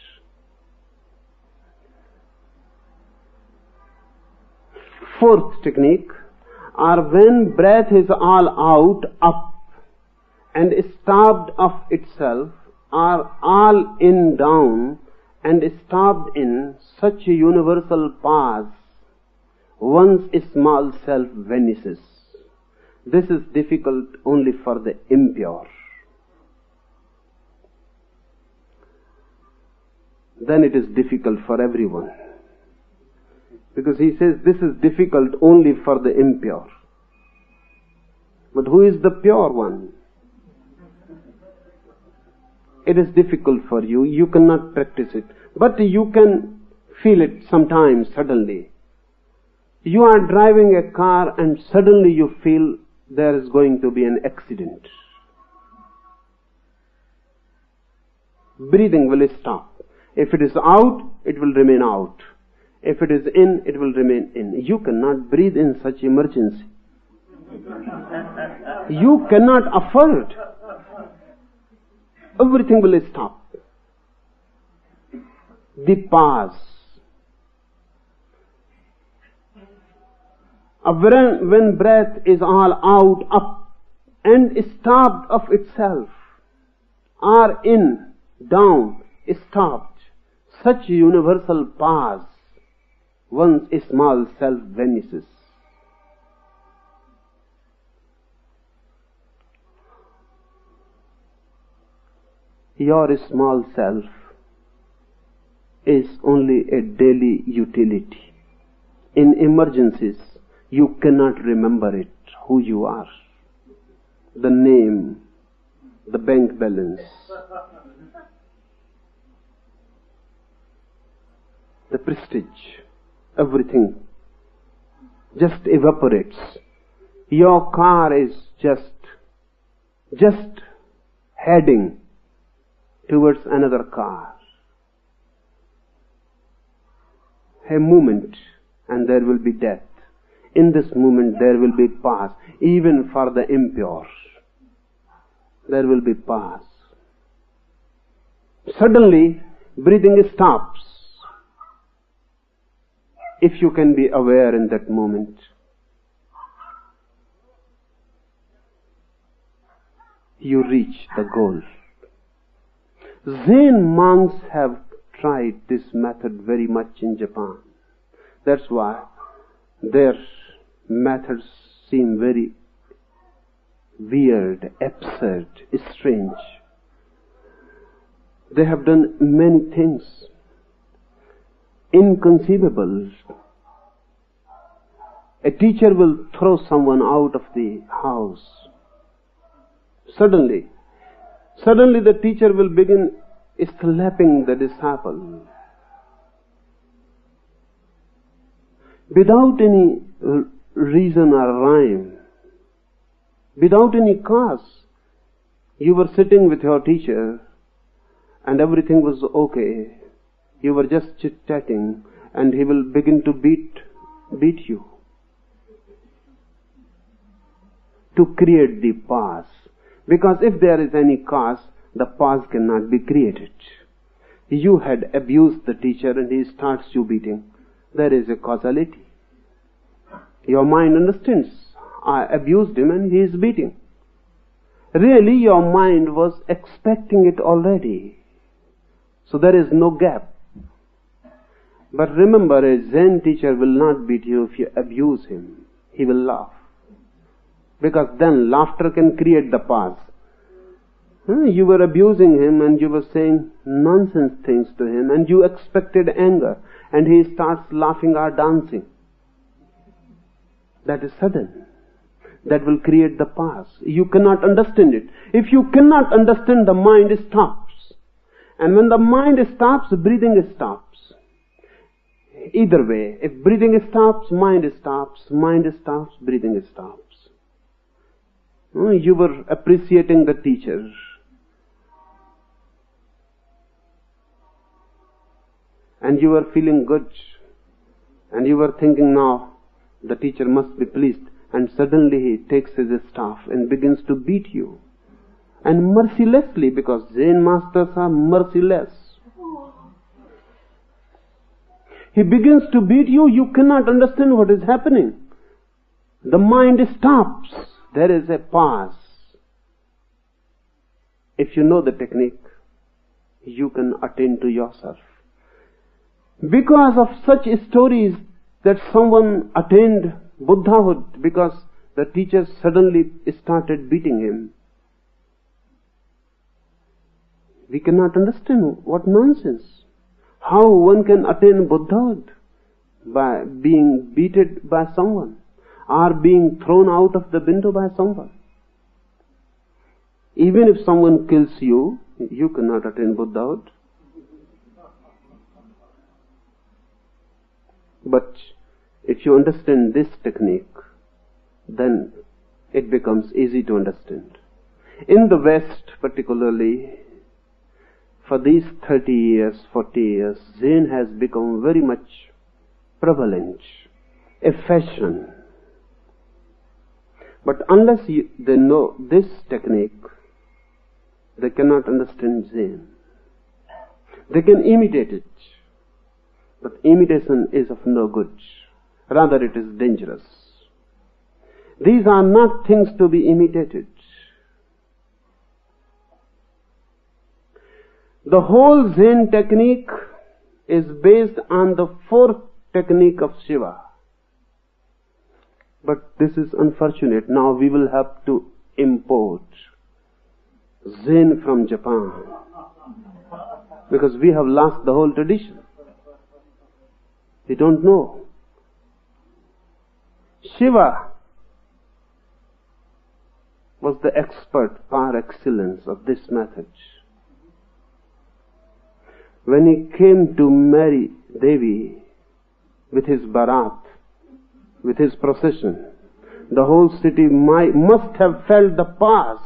Fourth technique, or when breath is all out, up, and stopped of itself, or all in, down, and stopped in such a universal pause, one's small self vanishes. This is difficult only for the impure. Then it is difficult for everyone. Because he says this is difficult only for the impure. But who is the pure one? It is difficult for you. You cannot practice it. But you can feel it sometimes, suddenly. You are driving a car and suddenly you feel there is going to be an accident. Breathing will stop. If it is out, it will remain out. If it is in, it will remain in. You cannot breathe in such emergency. You cannot afford. Everything will stop. The pause. When breath is all out, up, and stopped of itself, or in, down, stopped, such universal pause, one's small self vanishes. Your small self is only a daily utility. In emergencies, you cannot remember it, who you are, the name, the bank balance, the prestige, everything just evaporates. Your car is just heading towards another car. A moment and there will be death. in this moment there will be pause. Even for the impure, there will be pause. Suddenly, breathing stops. If you can be aware in that moment, you reach the goal. Zen monks have tried this method very much in Japan. That's why their methods seem very weird, absurd, strange. They have done many things inconceivable. A teacher will throw someone out of the house. Suddenly the teacher will begin slapping the disciple. Without any reason or rhyme, without any cause. You were sitting with your teacher and everything was okay. You were just chit-chatting and he will begin to beat you. To create the pause. Because if there is any cause, the pause cannot be created. You had abused the teacher and he starts you beating. There is a causality. Your mind understands, I abused him and he is beating. Really, your mind was expecting it already. So there is no gap. But remember, a Zen teacher will not beat you if you abuse him. He will laugh. Because then laughter can create the pause. You were abusing him and you were saying nonsense things to him and you expected anger and he starts laughing or dancing. That is sudden. That will create the pause. You cannot understand it. If you cannot understand, the mind stops. And when the mind stops, breathing stops. Either way, if breathing stops, mind stops, breathing stops. You were appreciating the teacher. And you were feeling good. And you were thinking, now the teacher must be pleased. And suddenly he takes his staff and begins to beat you. And mercilessly, because Zen masters are merciless. He begins to beat you, you cannot understand what is happening. The mind stops. There is a pause. If you know the technique, you can attain to yourself. Because of such stories that someone attained Buddhahood because the teacher suddenly started beating him. We cannot understand what nonsense. How one can attain Buddhahood? By being beaten by someone or being thrown out of the window by someone. Even if someone kills you, you cannot attain Buddhahood. But if you understand this technique, then it becomes easy to understand. In the West particularly, for these 30 years, 40 years, Zen has become very much prevalent, a fashion. But unless they know this technique, they cannot understand Zen. They can imitate it, but imitation is of no good. Rather, it is dangerous. These are not things to be imitated. The whole Zen technique is based on the fourth technique of Shiva. But this is unfortunate. Now we will have to import Zen from Japan. Because we have lost the whole tradition. We don't know. Shiva was the expert par excellence of this method. When he came to marry Devi with his barat, with his procession, the whole city must have felt the pause.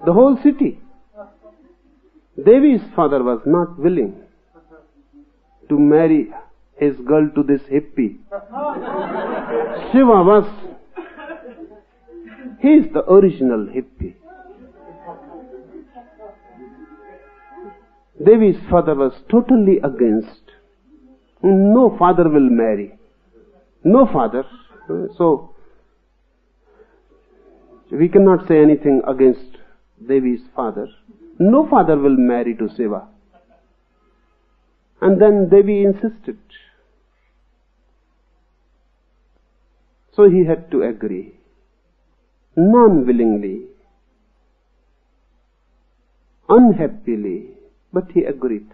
The whole city. Devi's father was not willing to marry his girl to this hippie. Shiva was, he is the original hippie. Devi's father was totally against. No father will marry. No father. So, we cannot say anything against Devi's father. No father will marry to Shiva. And then Devi insisted. So he had to agree. Non-willingly. Unhappily. But he agreed.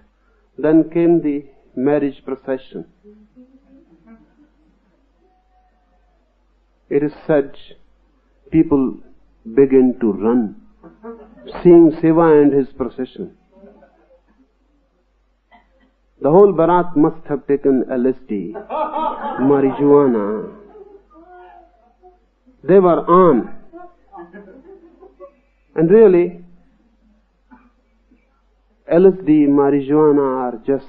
Then came the marriage procession. It is said people began to run, seeing Shiva and his procession. The whole barat must have taken LSD, marijuana. They were on. And really, LSD, marijuana are just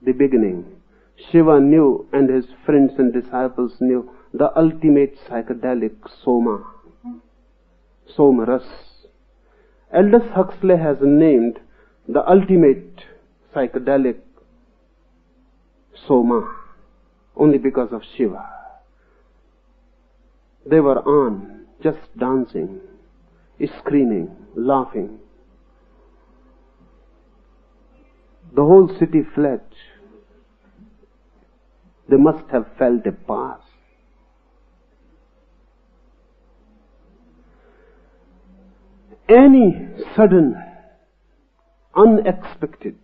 the beginning. Shiva knew, and his friends and disciples knew, the ultimate psychedelic soma, somaras. Aldous Huxley has named the ultimate psychedelic soma only because of Shiva. They were on, just dancing, screaming, laughing. The whole city fled. They must have felt a pause. Any sudden, unexpected,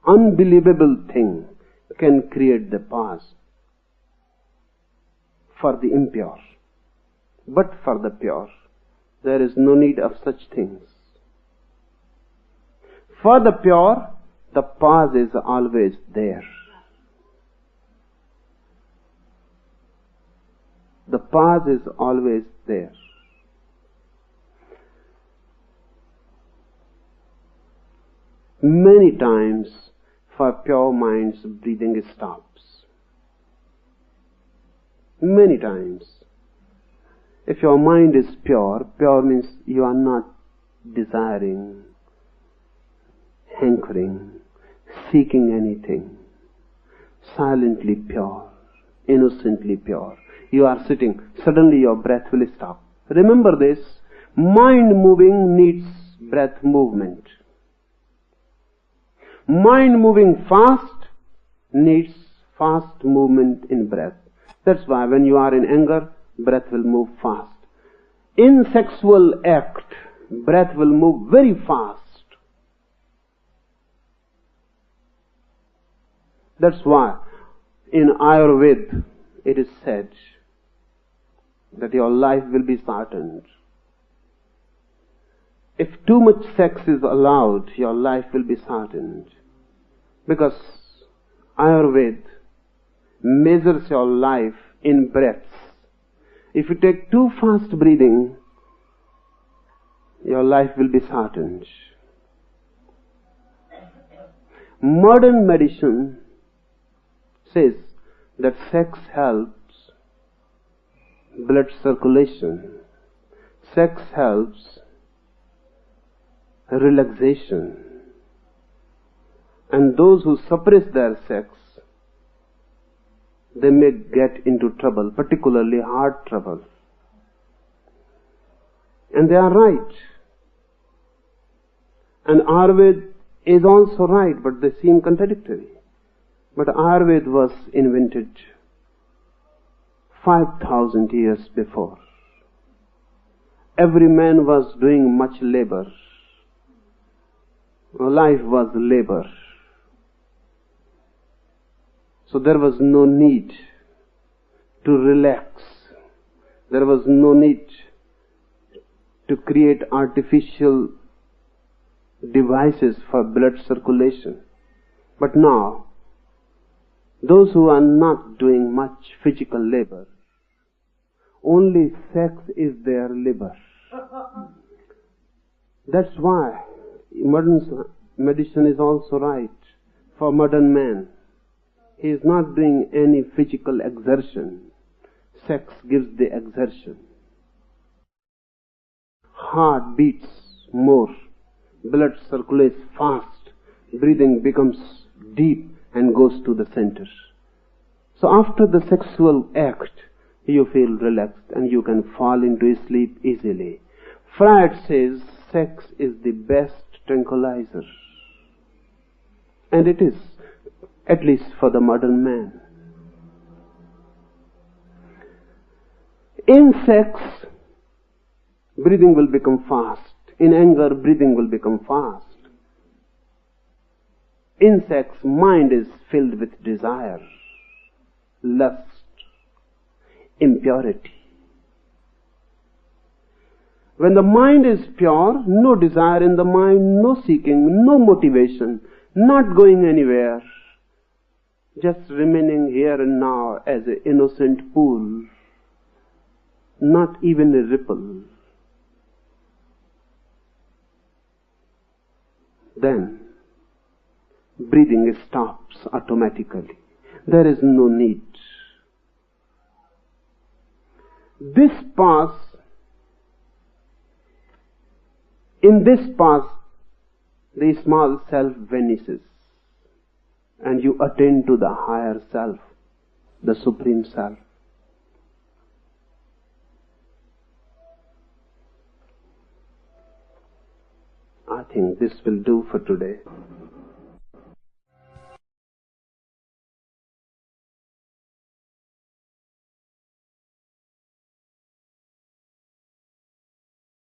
unbelievable thing can create the pause for the impure. But for the pure, there is no need of such things. For the pure, the pause is always there. The pause is always there. Many times, for pure minds, breathing stops. Many times. If your mind is pure, pure means you are not desiring, hankering, seeking anything. Silently pure, innocently pure. You are sitting, suddenly your breath will stop. Remember this, mind moving needs breath movement. Mind moving fast needs fast movement in breath. That's why when you are in anger, breath will move fast. In sexual act, breath will move very fast. That's why in Ayurveda it is said that your life will be shortened. If too much sex is allowed, your life will be shortened. Because Ayurveda measures your life in breaths. If you take too fast breathing, your life will be shortened. Modern medicine says that sex helps blood circulation. Sex helps relaxation. And those who suppress their sex, they may get into trouble, particularly heart trouble. And they are right. And Ayurveda is also right, but they seem contradictory. But Ayurveda was invented 5,000 years before. Every man was doing much labor. Life was labor. So there was no need to relax. There was no need to create artificial devices for blood circulation. But now, those who are not doing much physical labor, only sex is their labor. That's why modern medicine is also right. for modern man. He is not doing any physical exertion. Sex gives the exertion. Heart beats more, blood circulates fast, breathing becomes deep and goes to the center. So after the sexual act, you feel relaxed and you can fall into sleep easily. Freud says sex is the best tranquilizer. And it is, at least for the modern man. In sex, breathing will become fast. In anger, breathing will become fast. In sex, mind is filled with desire, lust, impurity. When the mind is pure, no desire in the mind, no seeking, no motivation, not going anywhere, just remaining here and now as an innocent pool, not even a ripple. Then breathing stops automatically. There is no need. In this pause, the small self vanishes and you attain to the higher self, the supreme self. I think this will do for today.